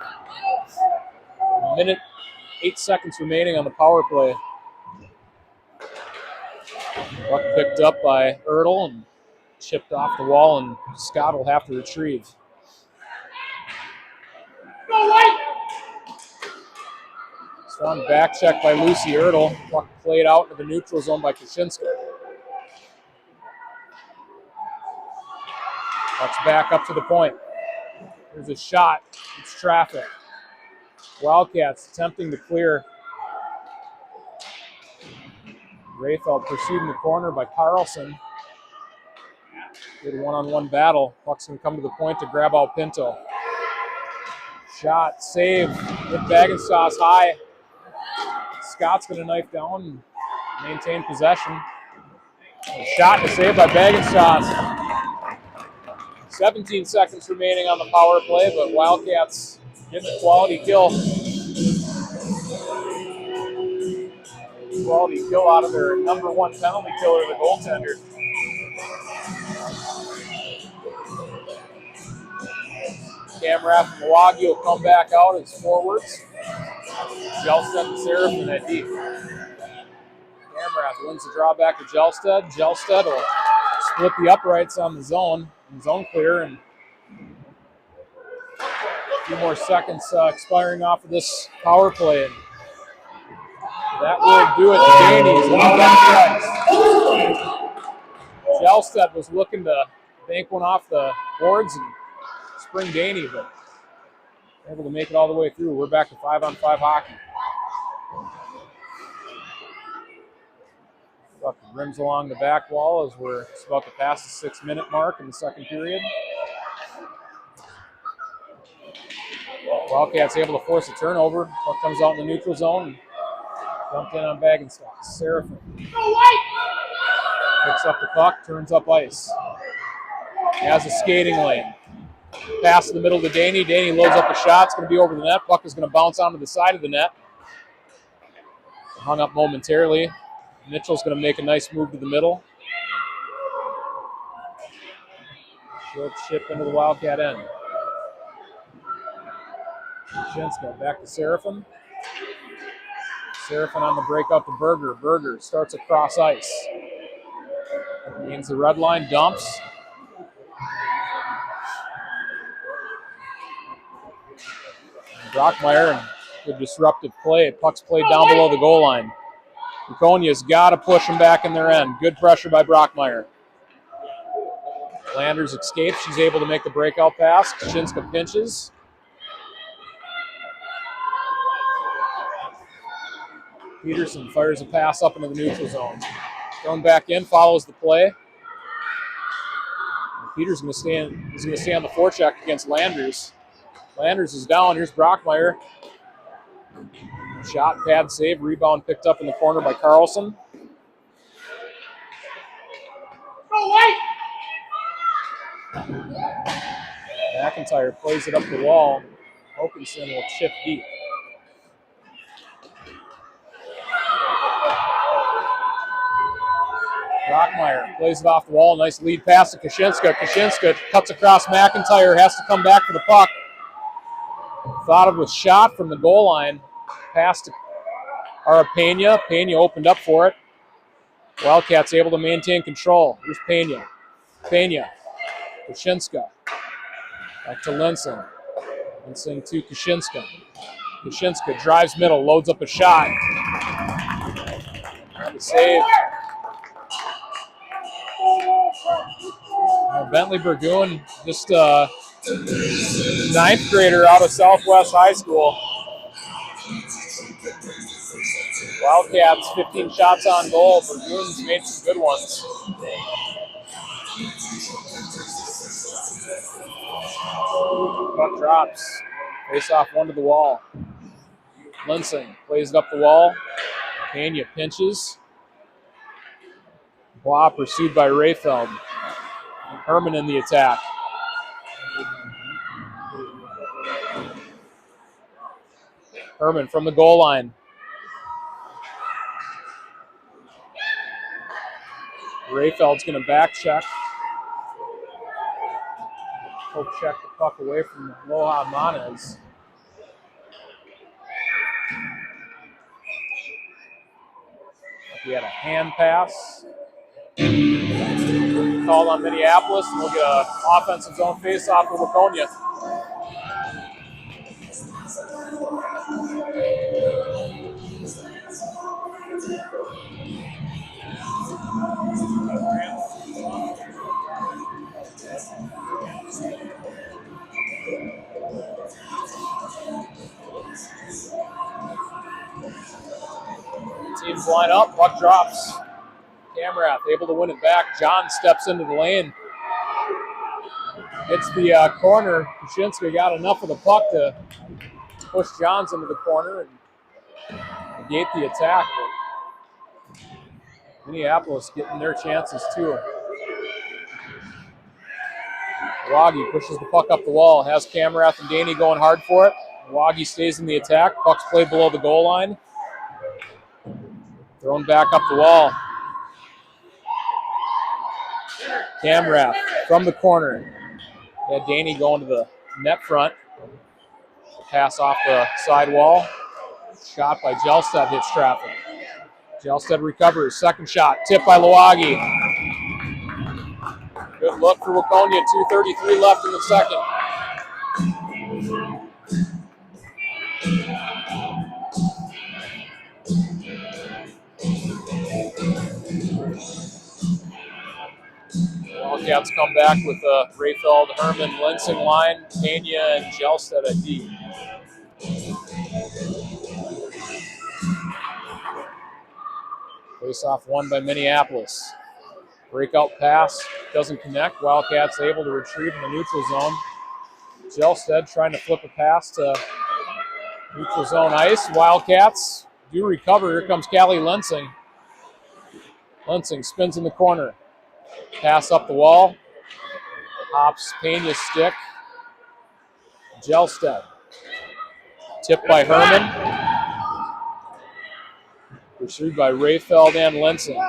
8 seconds remaining on the power play. Puck picked up by Ertl and chipped off the wall, and Scott will have to retrieve. Strong back check by Lucy Ertl. Puck played out into the neutral zone by Kashinska. Puck's back up to the point. There's a shot. It's traffic. Wildcats attempting to clear. Rayfeld pursued in the corner by Carlson. Good one-on-one battle. Puck's going to come to the point to grab out Pinto. Shot, save, hit Bagensauce high. Scott's going to knife down and maintain possession. A shot and a save by Bagensauce. 17 seconds remaining on the power play, but Wildcats getting a quality kill. Quality kill out of their number one penalty killer, the goaltender. Camrath and Milwaukee will come back out as forwards. Jelstead and Seraphin at deep. Camrath wins the draw back to Jelstead. Jelstead will split the uprights on the zone clear, and a few more seconds expiring off of this power play. That will do it to Danny's. Jelstead was looking to bank one off the boards and spring Danny, but able to make it all the way through. We're back to 5-on-5 hockey. Buck rims along the back wall as we're just about to pass the 6-minute mark in the second period. Wildcats able to force a turnover. Puck comes out in the neutral zone. Dumped in on Bagenstock. Seraphin picks up the puck, turns up ice. Has a skating lane. Pass in the middle to Danny. Danny loads up a shot. It's going to be over the net. Puck is going to bounce onto the side of the net. Hung up momentarily. Mitchell's going to make a nice move to the middle. Short chip into the Wildcat end. Shinska back to Seraphin. Seraphin on the breakout to Berger. Berger starts across ice. Gains the red line, dumps. Brockmeyer, good disruptive play. Puck's played down below the goal line. Waconia's got to push them back in their end. Good pressure by Brockmeyer. Landers escapes. She's able to make the breakout pass. Kaczynska pinches. Peterson fires a pass up into the neutral zone. Thrown back in, follows the play. Peters is going to stay on the forecheck against Landers. Landers is down. Here's Brockmeyer. Shot, pad save, rebound picked up in the corner by Carlson. McIntyre plays it up the wall. Hokinson will chip deep. Brockmeyer plays it off the wall. Nice lead pass to Kaczynska. Kaczynska cuts across McIntyre, has to come back for the puck. Thought of a shot from the goal line. Pass to Pena. Pena opened up for it. Wildcats able to maintain control. Here's Pena. Pena. Kaczynska. Back to Linson. Linson to Kaczynska. Kaczynska drives middle, loads up a shot. The save. Bentley Burgoon, just a 9th grader out of Southwest High School. Wildcats 15 shots on goal. Burgoon's made some good ones. Puck drops. Face off one to the wall. Linsing plays it up the wall. Pena pinches. Bois pursued by Rayfeld. Herman in the attack. Herman from the goal line. Rayfeld's going to back check. Hope check the puck away from Loha Manes. We had a hand pass. Called on Minneapolis, and we'll get an offensive zone face-off with Waconia. Teams line up, puck drops. Camerath able to win it back. John steps into the lane. Hits the corner. Kaczynska got enough of the puck to push Johns into the corner and negate the attack. But Minneapolis getting their chances too. Wagi pushes the puck up the wall. Has Camerath and Daney going hard for it. Wagi stays in the attack. Puck's played below the goal line. Thrown back up the wall. Camerath from the corner. Yeah, Daney going to the net front. Pass off the side wall. Shot by Jelstead hits traffic. Jelstead recovers. Second shot. Tipped by Lawagi. Good look for Waconia. 2:33 left in the second. Wildcats come back with Rayfeld, Herman, Linsing line, Pena, and Jelstead at D. Face-off won by Minneapolis. Breakout pass doesn't connect. Wildcats able to retrieve in the neutral zone. Jelstead trying to flip a pass to neutral zone ice. Wildcats do recover. Here comes Callie Linsing. Linsing spins in the corner. Pass up the wall. Hops Pena's stick. Jelstead. Tipped by Herman. Pursued by Rayfeld and Linsing.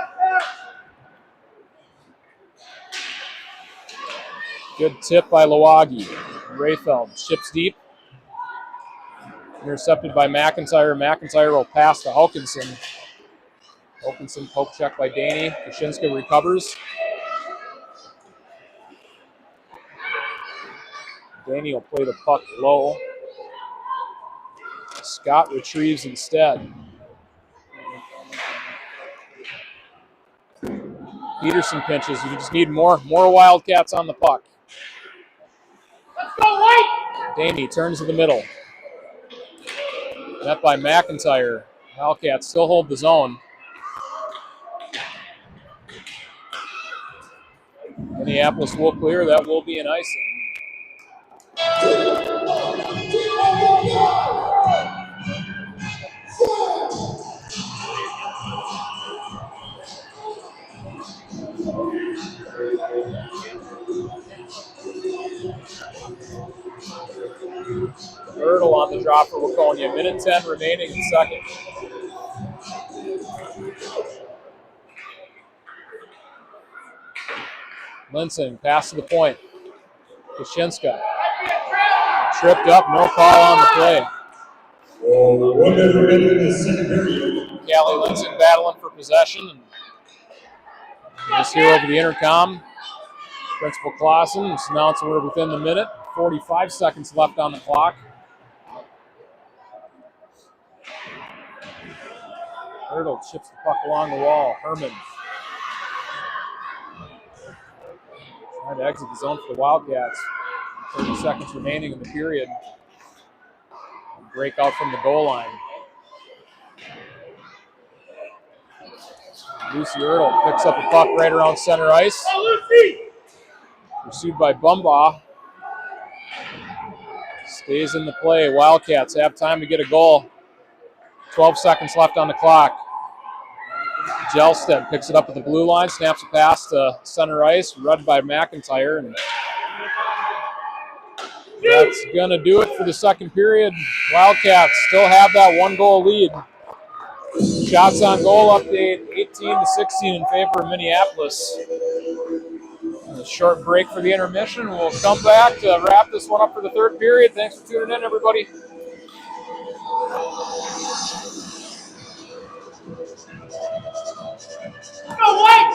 Good tip by Lawagi. Rayfeld chips deep. Intercepted by McIntyre. McIntyre will pass to Hokinson. Hokinson poke check by Danny. Kashinska recovers. Danny will play the puck low. Scott retrieves instead. Peterson pinches. You just need more Wildcats on the puck. Let's go, White! Danny turns to the middle. Met by McIntyre. Wildcats still hold the zone. Minneapolis will clear. That will be an icing. Hurdle on the drop for Waconia. Minute 10 remaining in second. Linsing, pass to the point. Kashinska. Tripped up, no call on the play.
One minute remaining in the second period.
Callie Linsing battling for possession. And just here over the intercom. Principal Clausen is announcing we're within the minute. 45 seconds left on the clock. Hurdle chips the puck along the wall. Herman trying to exit the zone for the Wildcats. 30 seconds remaining in the period. Break out from the goal line. Lucy Hurdle picks up the puck right around center ice. Pursued by Bumbaugh. Stays in the play. Wildcats have time to get a goal. 12 seconds left on the clock. Jelstead picks it up at the blue line, snaps a pass to center ice, read by McIntyre. And that's going to do it for the second period. Wildcats still have that one-goal lead. Shots on goal update, 18-16 in favor of Minneapolis. A short break for the intermission. We'll come back to wrap this one up for the third period. Thanks for tuning in, everybody. Go White!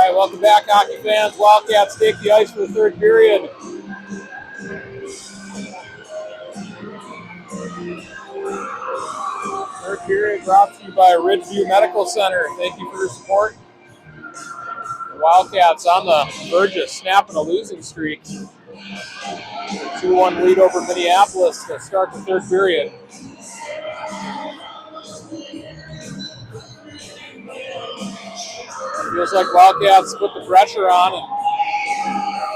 right, welcome back, hockey fans. Wildcats take the ice for the third period. Third period brought to you by Ridgeview Medical Center. Thank you for your support. The Wildcats on the verge of snapping a losing streak. 2-1 lead over Minneapolis to start the third period. Feels like Wildcats put the pressure on and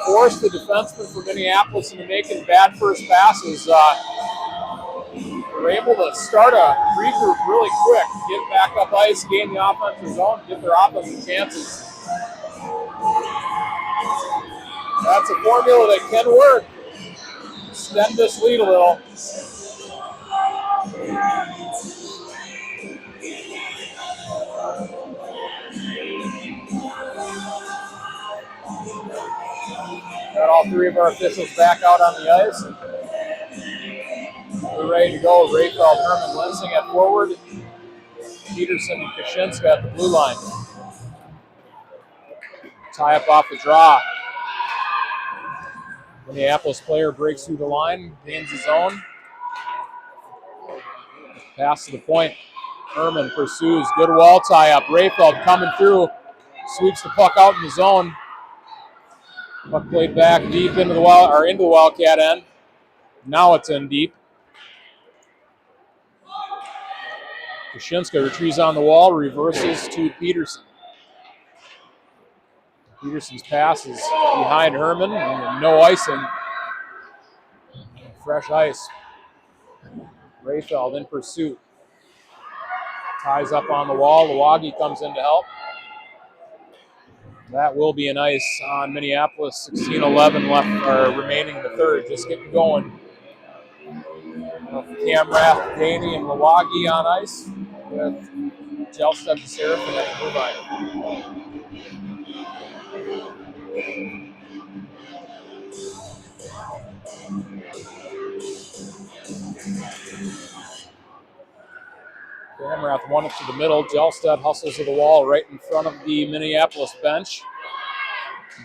forced the defenseman for Minneapolis into making bad first passes. They were able to start a regroup really quick, get back up ice, gain the offensive zone, get their offensive chances. That's a formula that can work. Extend this lead a little. Got all three of our officials back out on the ice. We're ready to go. Rayfeld, Herman, Lensing at forward. Peterson and Kaczynska at the blue line. Tie up off the draw. Minneapolis player breaks through the line, gains his own. Pass to the point. Herman pursues. Good wall tie up. Rayfeld coming through. Sweeps the puck out in the zone. Puck played back deep into the Wildcat end. Now it's in deep. Kaczynska retrieves on the wall, reverses to Peterson. Peterson's pass is behind Herman, and no icing. Fresh ice. Rayfeld in pursuit. Ties up on the wall. Lawagi comes in to help. That will be an ice on Minneapolis. 16-11 left, remaining in the third. Just getting going. Camrath, Daney, and Lawagi on ice with Jelstad and Seraphin at the blue line. Camrath won it to the middle. Jelstad hustles to the wall right in front of the Minneapolis bench.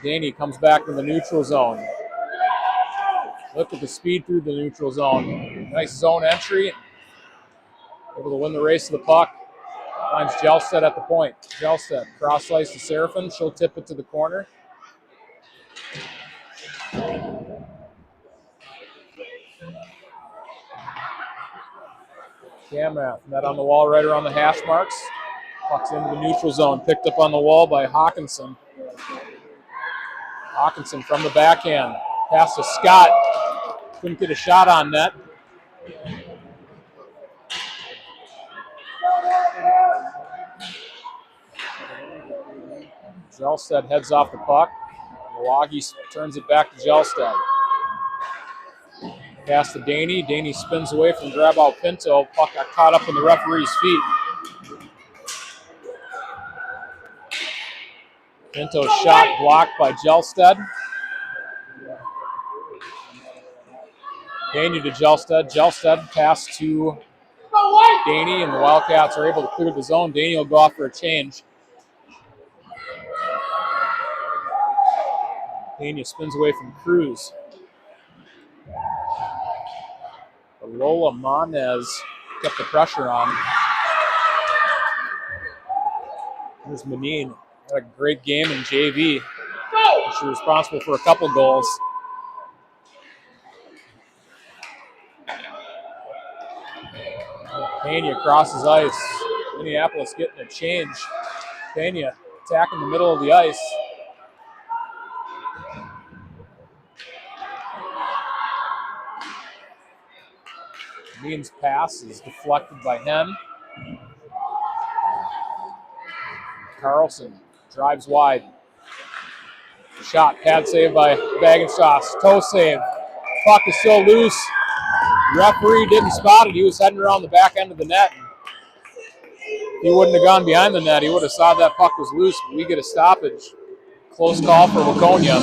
Daney comes back to the neutral zone. Look at the speed through the neutral zone. Nice zone entry. Able to win the race to the puck. Finds Jelstad at the point. Jelstad cross slice to Seraphin. She'll tip it to the corner. Camrath met on the wall right around the hash marks. Puck's into the neutral zone. Picked up on the wall by Hawkinson. Hawkinson from the backhand. Pass to Scott. Couldn't get a shot on net. Jelstad heads off the puck. Milwaukee turns it back to Jelstad. Pass to Daney. Daney spins away from grab out Pinto. Puck got caught up in the referee's feet. Pinto's shot blocked by Jelstad. Daney to Jelstad. Jelstad pass to Daney, and the Wildcats are able to clear the zone. Daney will go off for a change. Daney spins away from Cruz. Lola Monez kept the pressure on. Here's Manine. Had a great game in JV. She was responsible for a couple goals. Pena crosses ice. Minneapolis getting a change. Pena attacking the middle of the ice. Means pass is deflected by Hen. Carlson drives wide. Shot, pad save by Bagenstoss. Toe save. Puck is still loose. Referee didn't spot it. He was heading around the back end of the net. He wouldn't have gone behind the net. He would have saw that puck was loose. But we get a stoppage. Close call for Waconia.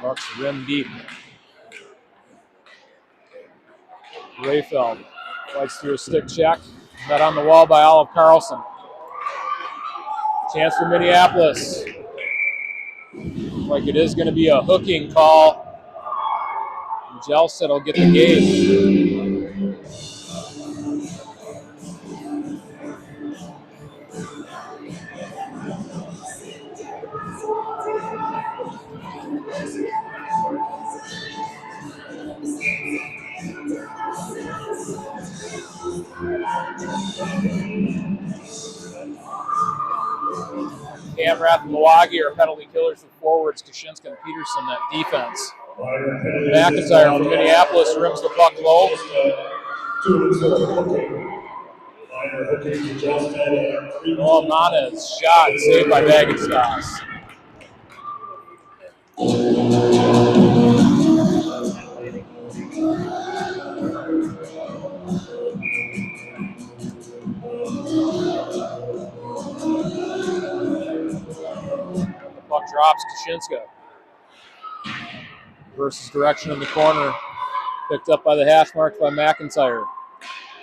Bucks rim deep. Rayfeld fights through a stick check. Met on the wall by Olive Carlson. Chance for Minneapolis. Like it is going to be a hooking call. Jelstead will get the game. Camrath and Milwaukee are penalty killers for forwards. Kashinska and Peterson that defense. McIntyre from Minneapolis rims the puck low. Oh, Manez shot saved by Bagenstos. The puck drops. Kashinska versus direction in the corner. Picked up by the hash mark by McIntyre.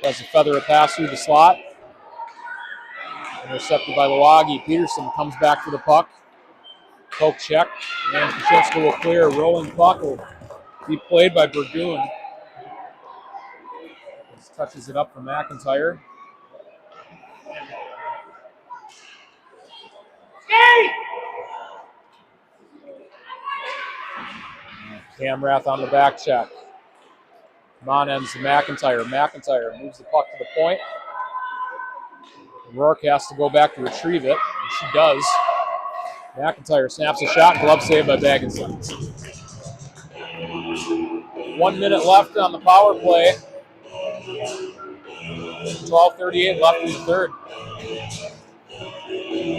Has a feather a pass through the slot. Intercepted by Lawagi. Peterson comes back for the puck. Poke check. And Kashinska will clear. Rolling puck will be played by Burgoon. Just touches it up for McIntyre. Camrath on the back check. Monens to McIntyre. McIntyre moves the puck to the point. Rourke has to go back to retrieve it, and she does. McIntyre snaps a shot, glove save by Bagensons. 1 minute left on the power play. 12:38 left in the third.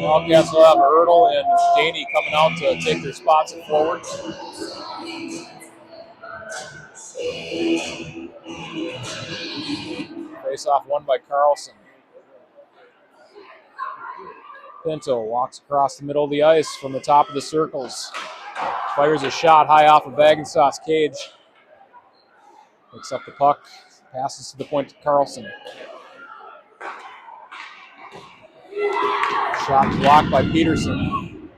Wildcats will have Ertl and Daney coming out to take their spots at forward. Face-off won by Carlson. Pinto walks across the middle of the ice from the top of the circles. Fires a shot high off of Bagenstos' cage. Picks up the puck. Passes to the point to Carlson. Shot blocked by Peterson.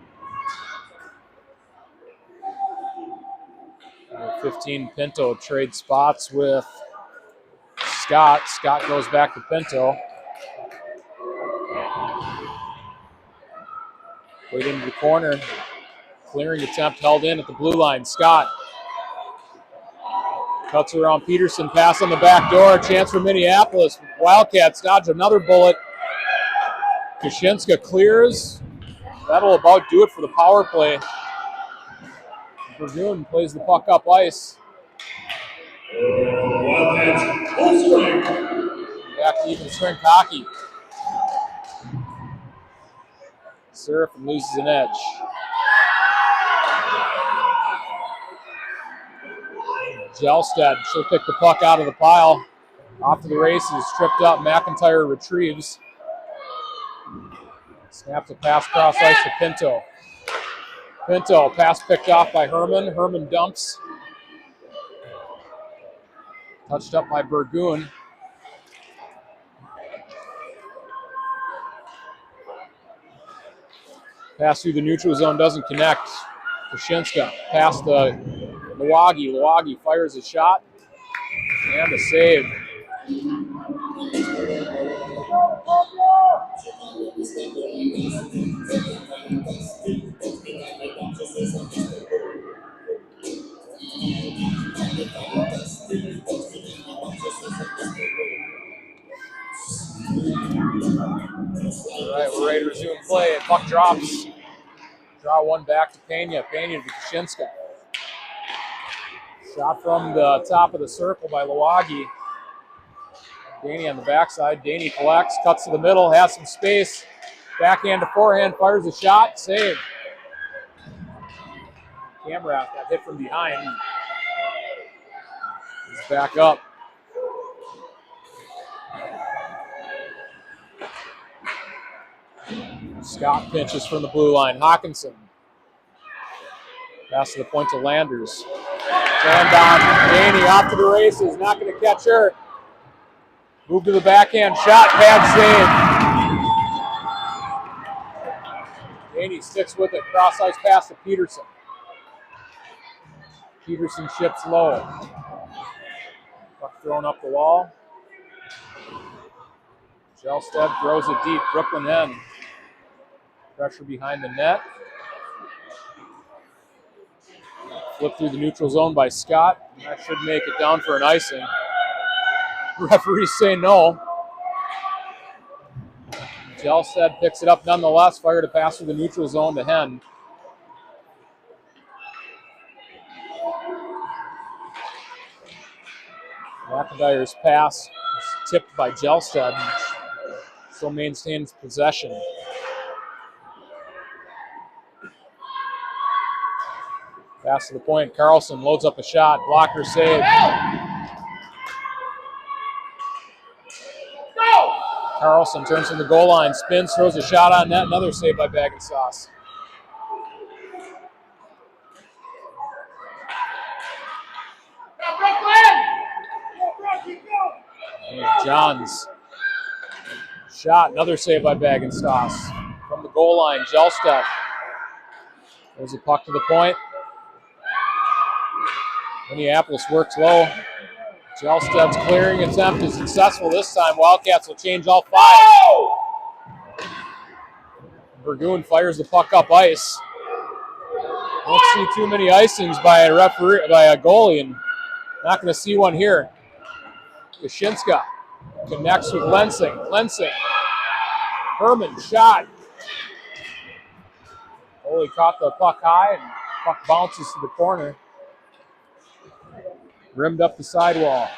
Number 15, Pinto trades spots with Scott. Scott goes back to Pinto. Played into the corner. Clearing attempt held in at the blue line. Scott cuts around Peterson. Pass on the back door. Chance for Minneapolis. Wildcats dodge another bullet. Kashinska clears. That'll about do it for the power play. Burgoon plays the puck up ice.
Wildcats full strength.
Back to even strength hockey. Seraphin loses an edge. Jelstead, she'll pick the puck out of the pile. Off to the races, tripped up. McIntyre retrieves. Snaps a pass across ice to Pinto. Pinto, pass picked off by Herman. Herman dumps. Touched up by Burgoon. Pass through the neutral zone doesn't connect. Kashinska past the Lawagi. Lawagi fires a shot and a save. All right, we're ready to resume play. Puck drops. Draw one back to Pena. Pena to Kashinska. Shot from the top of the circle by Lawagi. Daney on the backside. Daney collects, cuts to the middle, has some space. Backhand to forehand, fires a shot, save. Camrath got hit from behind. He's back up. Scott pinches from the blue line. Hawkinson. Pass to the point to Landers. Stand down. Daney off to the races. Not going to catch her. Move to the backhand shot. Bad save. Daney sticks with it. Cross ice pass to Peterson. Peterson ships low. Puck thrown up the wall. Jelstead throws it deep. Brooklyn Hen. Pressure behind the net. Flip through the neutral zone by Scott. That should make it down for an icing. Referees say no. Jelstead picks it up nonetheless. Fired a pass through the neutral zone to Hen. McIntyre's pass is tipped by Jelstead. Still maintains possession. Pass to the point. Carlson loads up a shot. Blocker save. Carlson turns from the goal line. Spins, throws a shot on net. Another save by Bag and Sauce. Johns. Shot. Another save by Bag and Sauce. From the goal line, Jelstead. There's a puck to the point. Minneapolis works low. Jelstead's clearing attempt is successful this time. Wildcats will change all 5. Burgoon fires the puck up ice. Don't see too many icings by a goalie, and not going to see one here. Kashinska connects with Lensing. Lensing. Herman shot. Goalie caught the puck high, and puck bounces to the corner. Rimmed up the sidewall.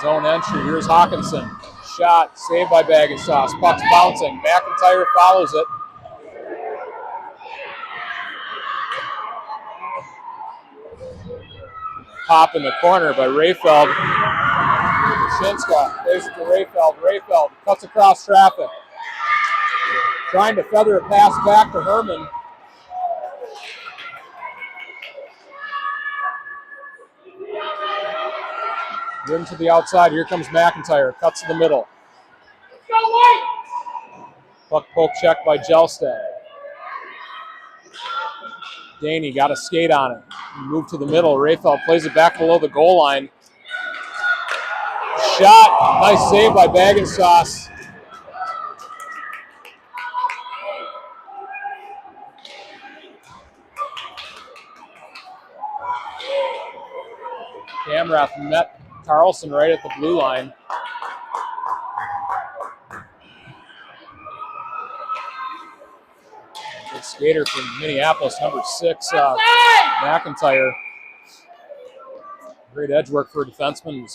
Zone entry. Here's Hawkinson. Shot. Saved by Bag and Sauce. Puck's bouncing. McIntyre follows it. Pop in the corner by Rayfeld. Shinska plays it to Rayfeld. Rayfeld cuts across traffic. Trying to feather a pass back to Herman. Rim to the outside. Here comes McIntyre. Cuts to the middle. Puck poke check by Jelstead. Daney got a skate on it. Move to the middle. Rayfeld plays it back below the goal line. Shot. Nice save by Bag and Sauce. Camrath met Carlson right at the blue line. Good skater from Minneapolis, number 6, McIntyre. Great edge work for a defenseman.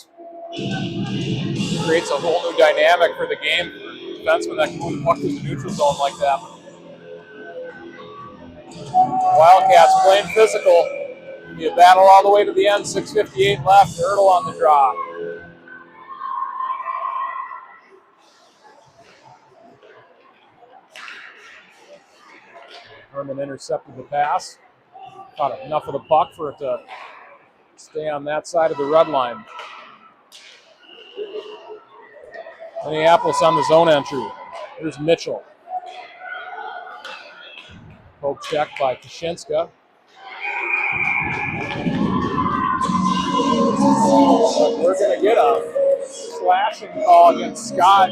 Creates a whole new dynamic for the game for a defenseman that can move the puck through the neutral zone like that. Wildcats playing physical. Be a battle all the way to the end. 6:58 left. Ertl on the draw. Herman intercepted the pass. Caught enough of the puck for it to stay on that side of the red line. Minneapolis on the zone entry. Here's Mitchell. Poke check by Kashinska. We're going to get a slashing call against Scott.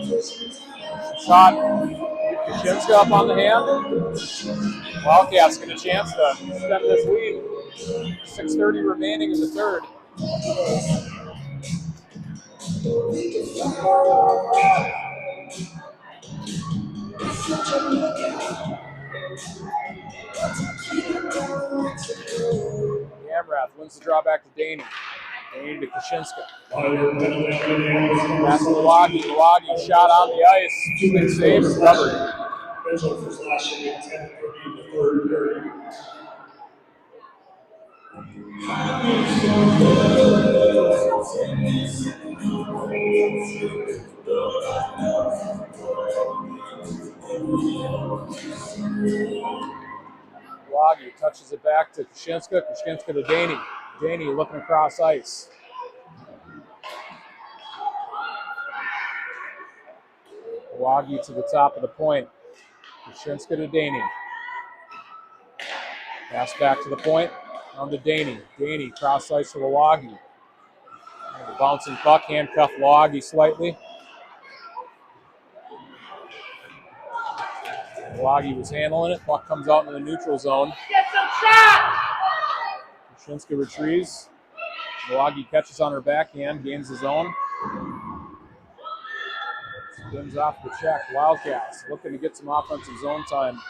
Shot Kashinska up on the hand. Wildcats get a chance to extend this lead. 6:30 remaining in the third. Gamrath wins the draw back to Daney. Daney to Kashinska. Pass to Milwaukee. Milwaukee shot on the ice. Good save is covered.
Mitchell for slashing at 10:30 in the third period.
Wagi touches it back to Kushinska. Kushinska to Daney. Daney looking across ice. Wagi to the top of the point. Kushinska to Daney. Pass back to the point. On to Daney. Daney cross ice to Wagi. Bouncing puck, handcuff Wagi slightly. Wagi was handling it. Puck comes out into the neutral zone.
Get some shot!
Kushinska retrieves. Wagi catches on her backhand, gains the zone. Spins off the check. Wildcats looking to get some offensive zone time.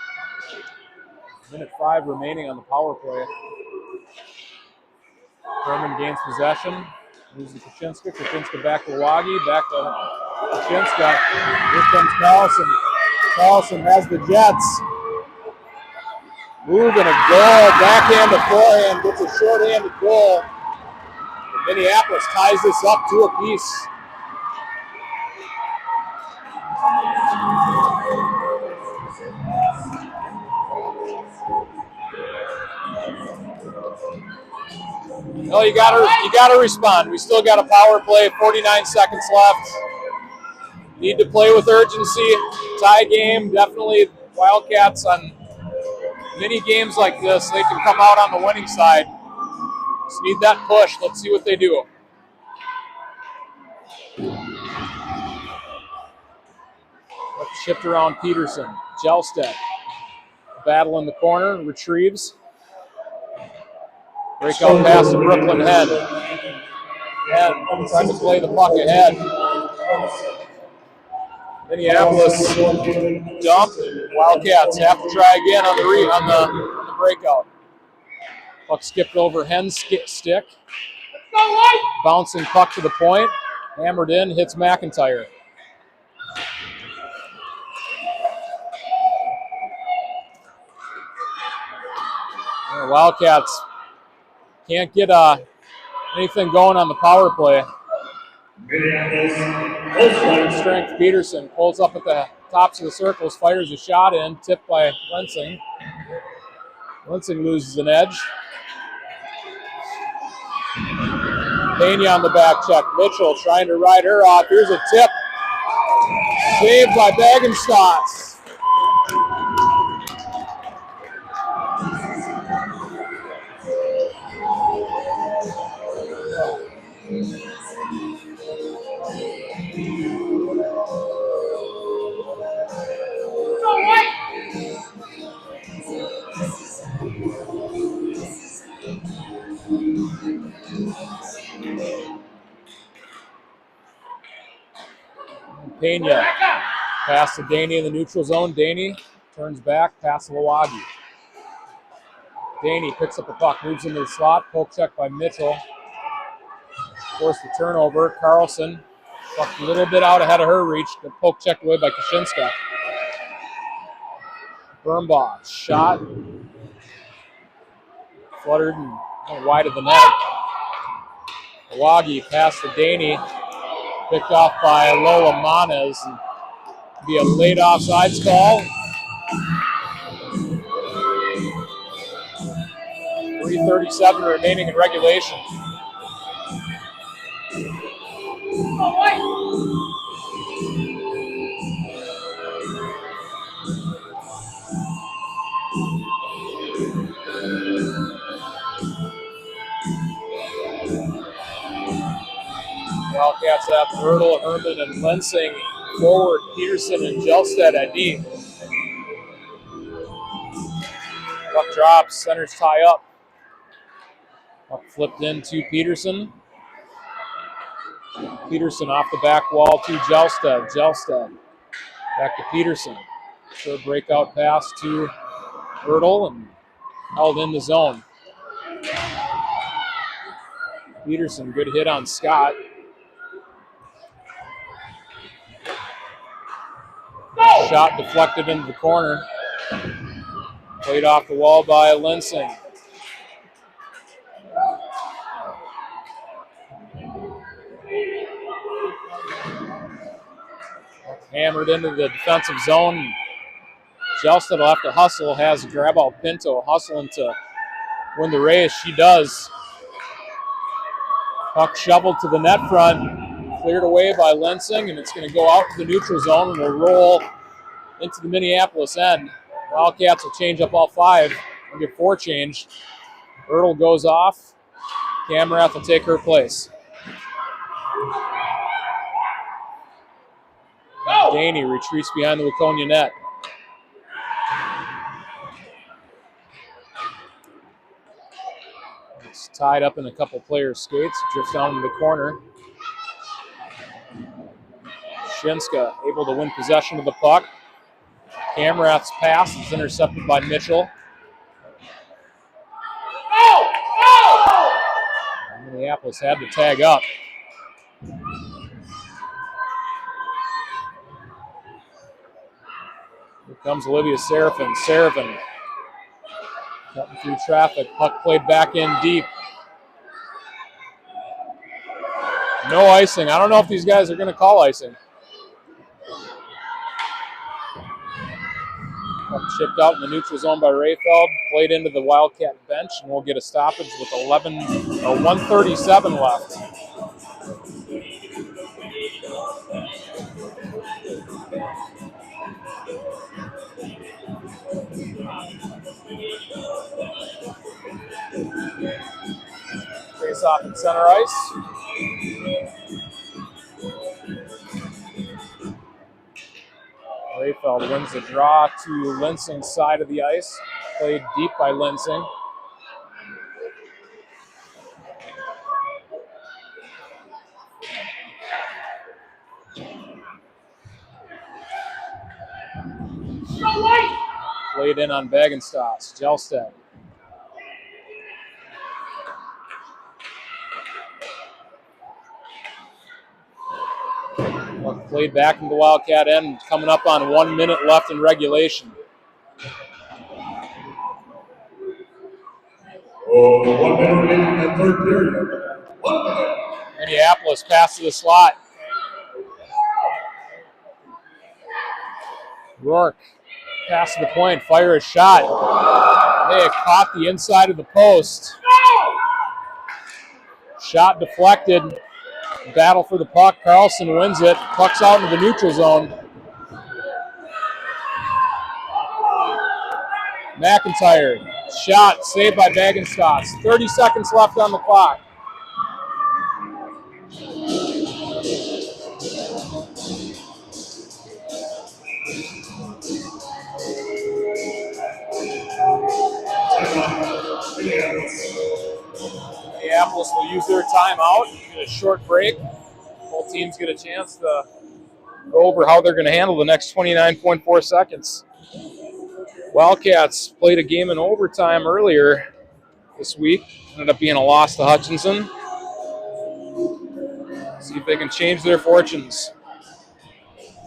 1:05 remaining on the power play. Herman gains possession. Moves to Kushinska. Kushinska back to Wagi. Back to Kushinska. Here comes Carlson. Carlson has the Jets. Moving a goal. Backhand to forehand. Gets a short-handed goal. Minneapolis ties this up 2 apiece. No, you gotta respond. We still got a power play, 49 seconds left. Need to play with urgency. Tie game, definitely Wildcats on many games like this. They can come out on the winning side. Just need that push. Let's see what they do. Let's shift around Peterson. Jelstedt. Battle in the corner, retrieves. Breakout pass to Brooklyn Head. Head trying to play the puck ahead. Minneapolis dump. Wildcats have to try again on the breakout. Puck skipped over Hen's stick. Bouncing puck to the point. Hammered in, hits McIntyre. Wildcats can't get anything going on the power play. Strength Peterson pulls up at the tops of the circles, fires a shot in, tipped by Lensing. Lensing loses an edge. Pena on the back check. Mitchell trying to ride her off. Here's a tip. Saved by Bagenstoss. Pena pass to Daney in the neutral zone. Daney turns back, pass to Wagi. Daney picks up the puck, moves into the slot, poke check by Mitchell. Forced the turnover. Carlson puck a little bit out ahead of her reach, but poke checked away by Kushinska. Birnbaugh shot, fluttered and wide of the net. Wagi pass to Daney, picked off by Lola Manes. Be a late offsides call. 3:37 remaining in regulation. Wildcats have Hurdle, Herman, and Lensing forward. Peterson and Jelstedt at D. Puck drops, centers tie up. Puck flipped into Peterson. Peterson off the back wall to Jelstedt. Jelstedt back to Peterson. Third breakout pass to Hurdle and held in the zone. Peterson, good hit on Scott. Shot deflected into the corner. Played off the wall by Lensing. Hammered into the defensive zone. Jelstad will have to hustle, has a grab out Pinto, hustling to win the race. She does. Puck shoveled to the net front, cleared away by Lensing, and it's going to go out to the neutral zone and will roll into the Minneapolis end. Wildcats will change up all 5 and get 4 changed. Ertl goes off. Camerath will take her place. Daney retreats behind the Waconia net. It's tied up in a couple players' skates. Drifts down into the corner. Shinska able to win possession of the puck. Camerath's pass is intercepted by Mitchell. Minneapolis had to tag up. Here comes Olivia Seraphin. Seraphin cutting through traffic. Puck played back in deep. No icing. I don't know if these guys are going to call icing. Puck chipped out in the neutral zone by Rayfeld. Played into the Wildcat bench, and we'll get a stoppage with 1:37 left. Face off in center ice. Rayfeld wins the draw to Lensing's side of the ice. Played deep by Lensing. Played in on Bagenstos. Jelstad. Played back in the Wildcat end, coming up on 1 minute left in regulation.
1 minute remaining in the third period. 1 minute.
Minneapolis pass to the slot. Rourke pass to the point, fire a shot. They had caught the inside of the post. Shot deflected. Battle for the puck. Carlson wins it. Puck's out into the neutral zone. McIntyre. Shot saved by Bagenstos. 30 seconds left on the clock. Minneapolis will use their timeout. Get a short break. Both teams get a chance to go over how they're going to handle the next 29.4 seconds. Wildcats played a game in overtime earlier this week. Ended up being a loss to Hutchinson. See if they can change their fortunes.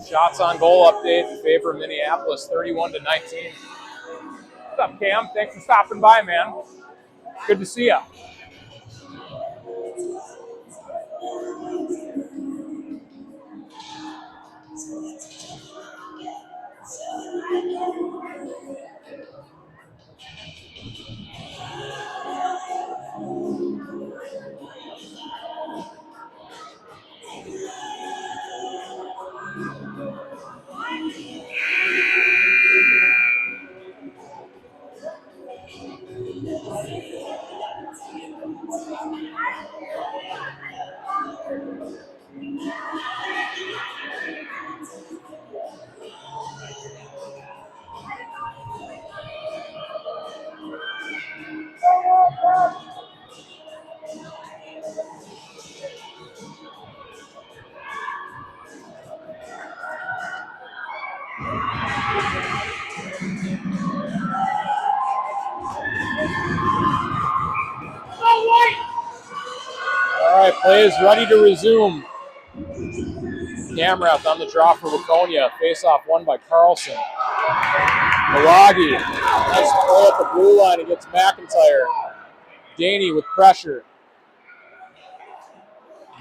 Shots on goal update in favor of Minneapolis, 31-19. What's up, Cam? Thanks for stopping by, man. Good to see you. All right, play is ready to resume. Gamrath on the draw for Waconia. Face-off won by Carlson. Milwaukee. Nice play at the blue line against McIntyre. Daney with pressure.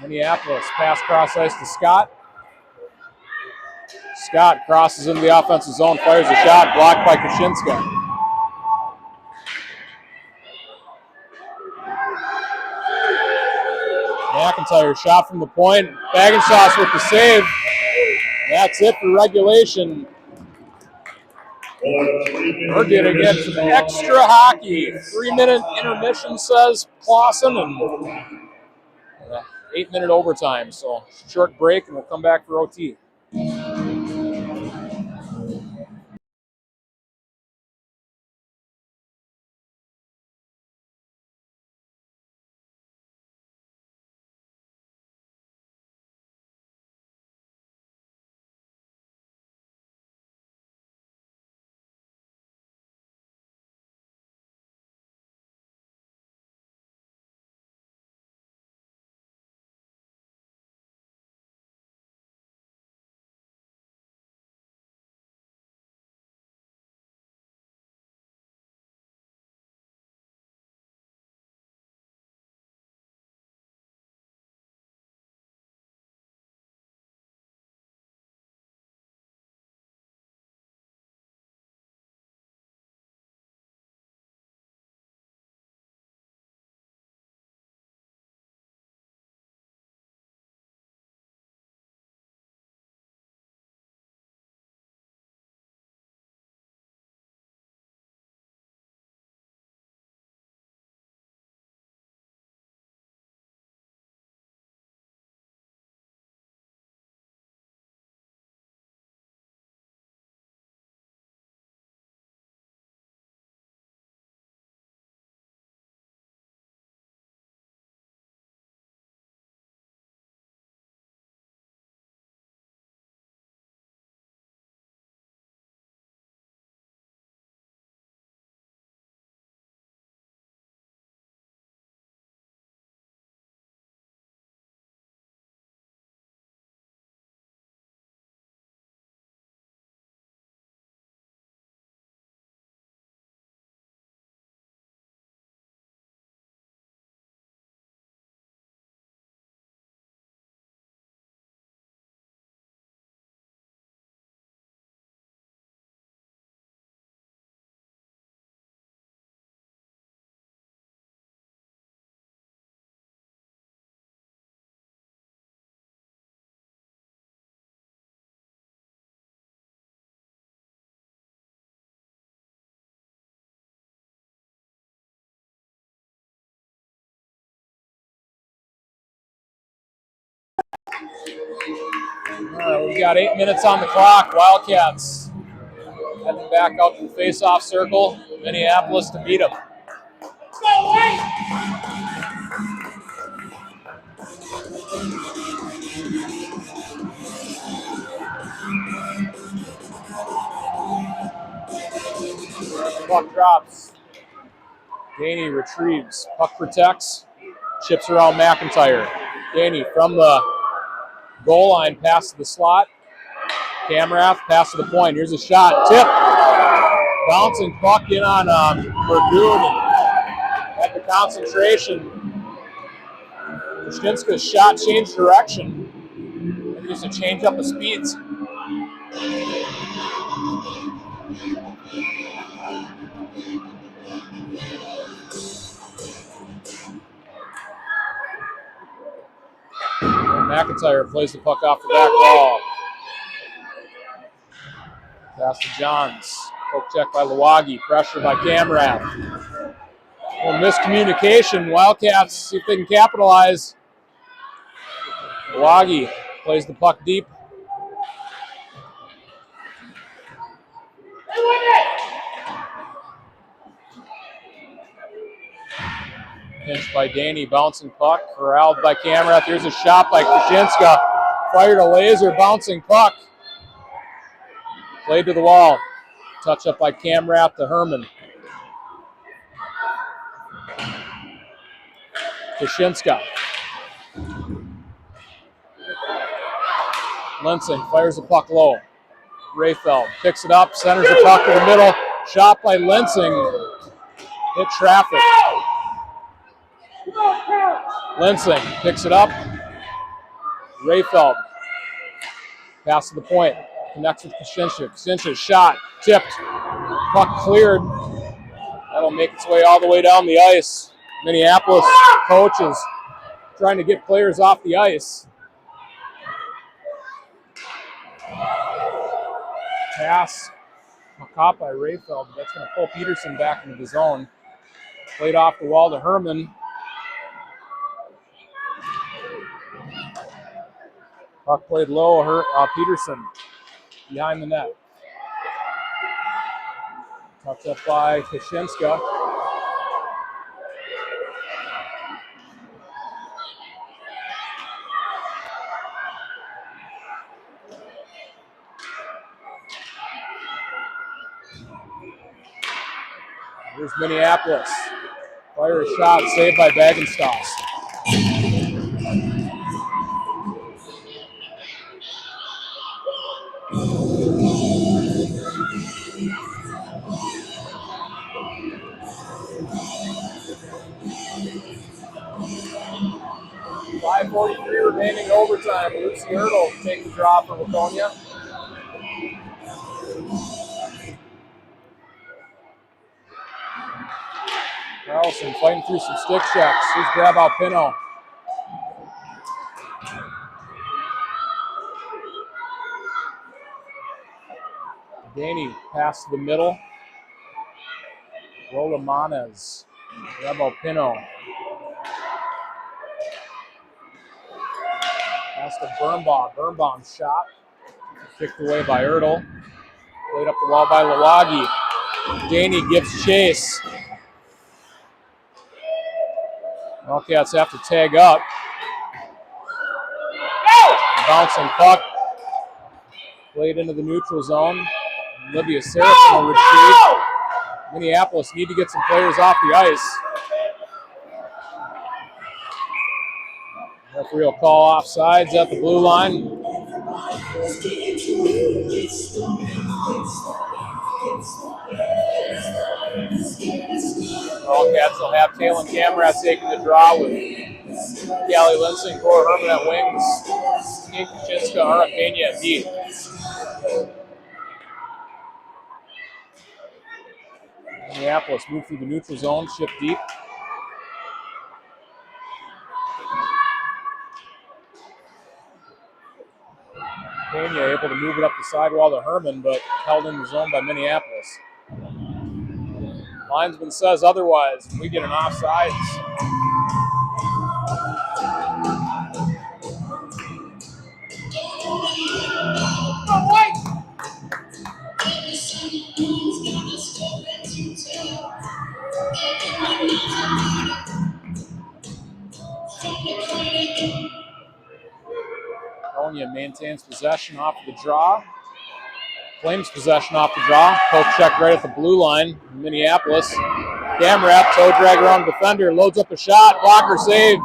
Minneapolis pass cross ice to Scott. Scott crosses into the offensive zone, fires a shot, blocked by Kaczynska. McIntyre shot from the point. Bagensauce with the save. That's it for regulation. We're going to get some extra hockey. 3-minute intermission, says Clausen, and 8-minute overtime. So short break, and we'll come back for OT. All right, we've got 8 minutes on the clock. Wildcats heading back out to the face-off circle. Minneapolis to beat them. Puck drops. Daney retrieves. Puck protects. Chips around McIntyre. Daney from the goal line, pass to the slot. Camrath, pass to the point. Here's a shot. Tip. Bouncing puck in on Bergoon. At the concentration. Kaczynska's shot changed direction. And just a change up of speeds. McIntyre plays the puck off the back wall. Pass to Johns. Poke check by Lawagi. Pressure by Camrath. Well, miscommunication. Wildcats see if they can capitalize. Lawagi plays the puck deep. Pinched by Daney, bouncing puck, corralled by Camrath. Here's a shot by Kaczynska. Fired a laser, bouncing puck. Played to the wall. Touch up by Camrath to Herman. Kaczynska. Linsing fires the puck low. Rayfeld picks it up, centers the puck to the middle. Shot by Linsing. Hit traffic. Linsing picks it up. Rayfeld. Pass to the point. connects with Kaczynska. Kaczynska shot, tipped, puck cleared. That'll make its way all the way down the ice. Minneapolis coaches trying to get players off the ice. Pass, caught by Rayfeld, but that's going to pull Peterson back into the zone. Played off the wall to Herman. Puck played low, Peterson behind the net. Tucked up by Kaczynska. Here's Minneapolis. Fire a shot, saved by Bagenstoss. .5:43 remaining in overtime. Lucy Hurdle take the draw for Waconia. Carlson fighting through some stick checks. Here's grab out Pino. Daney pass to the middle. Rolamanez. Grab out Pino. Pass to Birnbaum. Birnbaum's shot. Kicked away by Erdl. Played up the wall by Lawagi. Daney gives chase. Wildcats have to tag up. Bouncing puck. Played into the neutral zone. Olivia Saracen will retrieve. Minneapolis need to get some players off the ice. Referee will call offsides at the blue line. Wildcats will have Taylor Camera taking the draw with Callie Linsing, Cora Herman at wings, Kate Kaczynska, Arapena at deep. Minneapolis move through the neutral zone, shift deep. Pena able to move it up the sidewall to Herman, but held in the zone by Minneapolis. Linesman says otherwise. We get an offsides. Waconia maintains possession off the draw. Flames possession off the draw. Poke check right at the blue line. Minneapolis. Camrap, toe drag around the defender, loads up a shot, blocker save.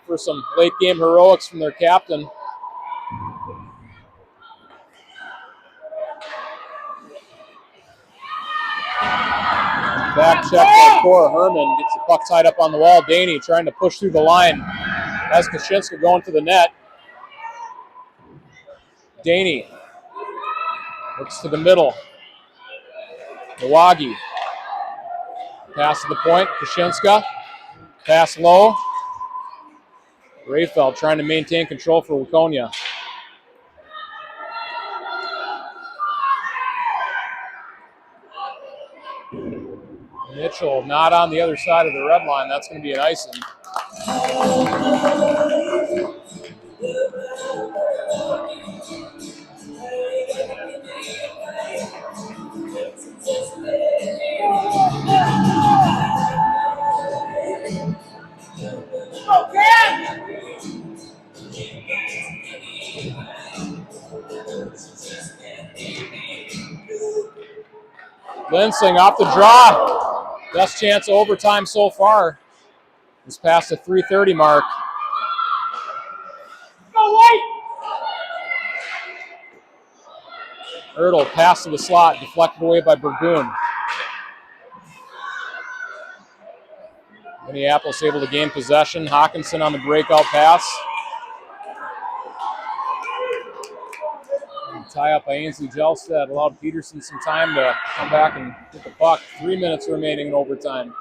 For some late game heroics from their captain. Back check by Cora Herman. Gets the puck tied up on the wall. Daney trying to push through the line. Has Kaczynska going to the net. Daney looks to the middle. Milwaukee. Pass to the point. Kaczynska. Pass low. Rayfeld trying to maintain control for Waconia. Mitchell not on the other side of the red line. That's going to be an icing. Linsing off the draw. Best chance of overtime so far. It's past the 3:30 mark. Erdl pass to the slot, deflected away by Burgoon. Minneapolis able to gain possession. Hawkinson on the breakout pass. tie-up by Ainsley Jelstad allowed Peterson some time to come back and get the puck. 3 minutes remaining in overtime.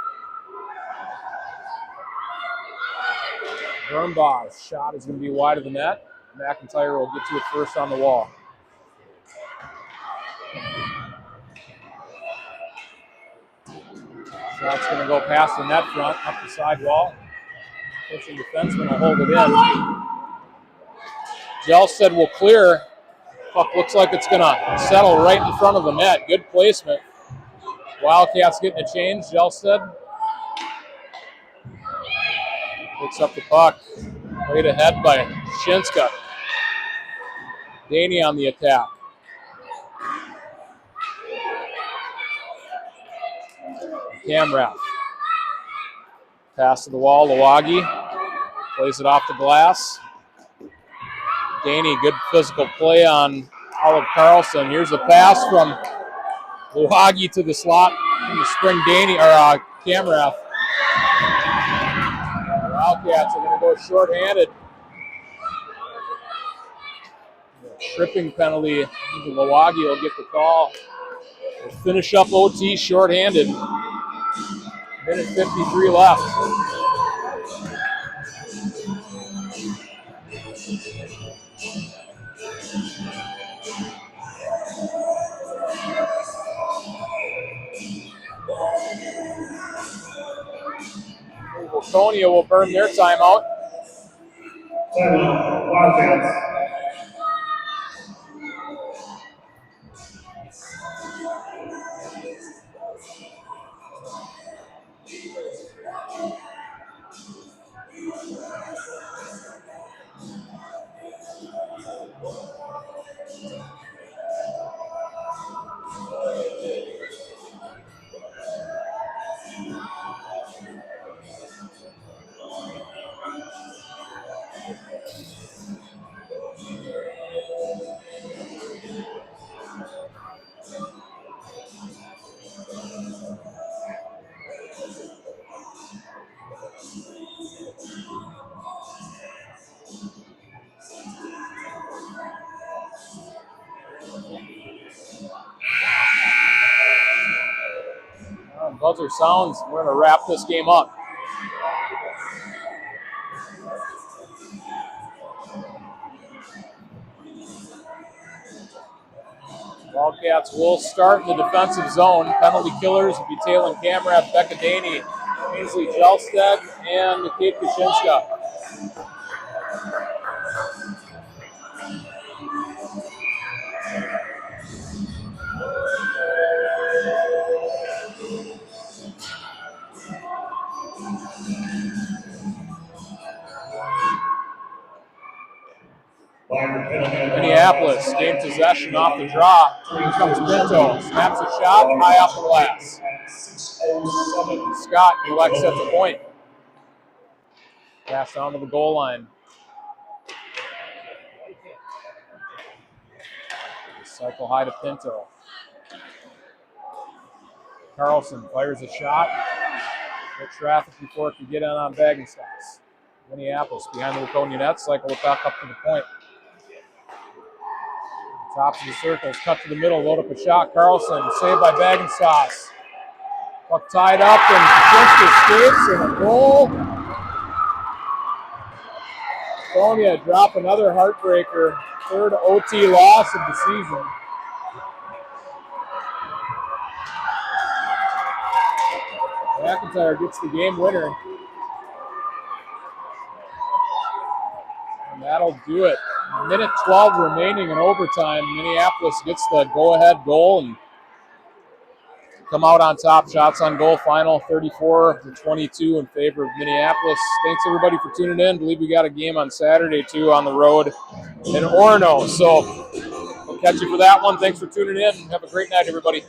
Birnbaugh's shot is going to be wide of the net. McIntyre will get to it first on the wall. Shot's going to go past the net front, up the sidewall. Pushing defenseman will hold it in. Jelstad will clear. Puck looks like it's going to settle right in front of the net. Good placement. Wildcats getting a change. Jelstad picks up the puck. Played ahead by Shinska. Daney on the attack. Camrath. Pass to the wall. Lawagi plays it off the glass. Daney, good physical play on Olive Carlson. Here's a pass from Lawagi to the slot in the spring. Daney or Camrath. Wildcats are going to go shorthanded. Tripping penalty. Lawagi will get the call. We'll finish up OT shorthanded. Minute 53 left. Waconia will burn their timeout.
Timeout, Wildcats.
Buzzer sounds. We're going to wrap this game up. Wildcats will start in the defensive zone. Penalty killers will be Taylor Camrath, Becca Daney, Ainsley Jelstad, and Kate Kaczynska. Minneapolis gained possession off the draw. Here comes Pinto. Snaps a shot high off the glass. Scott collects at the point. Pass down to the goal line. Cycle high to Pinto. Carlson fires a shot. Hit traffic before it could get in on Bagenstoss. Minneapolis behind the Waconia net. Cycle it back up to the point. Tops of the circles, cut to the middle, load up a shot. Carlson, saved by Bagenstoss. Puck tied up, and Kaczynski escapes, and a goal. Waconia drop another heartbreaker. Third OT loss of the season. McIntyre gets the game winner. And that'll do it. Minute 12 remaining in overtime. Minneapolis gets the go-ahead goal and come out on top. Shots on goal final 34-22 in favor of Minneapolis. Thanks everybody for tuning in. I believe we got a game on Saturday too on the road in Orono. So we'll catch you for that one. Thanks for tuning in. Have a great night, everybody.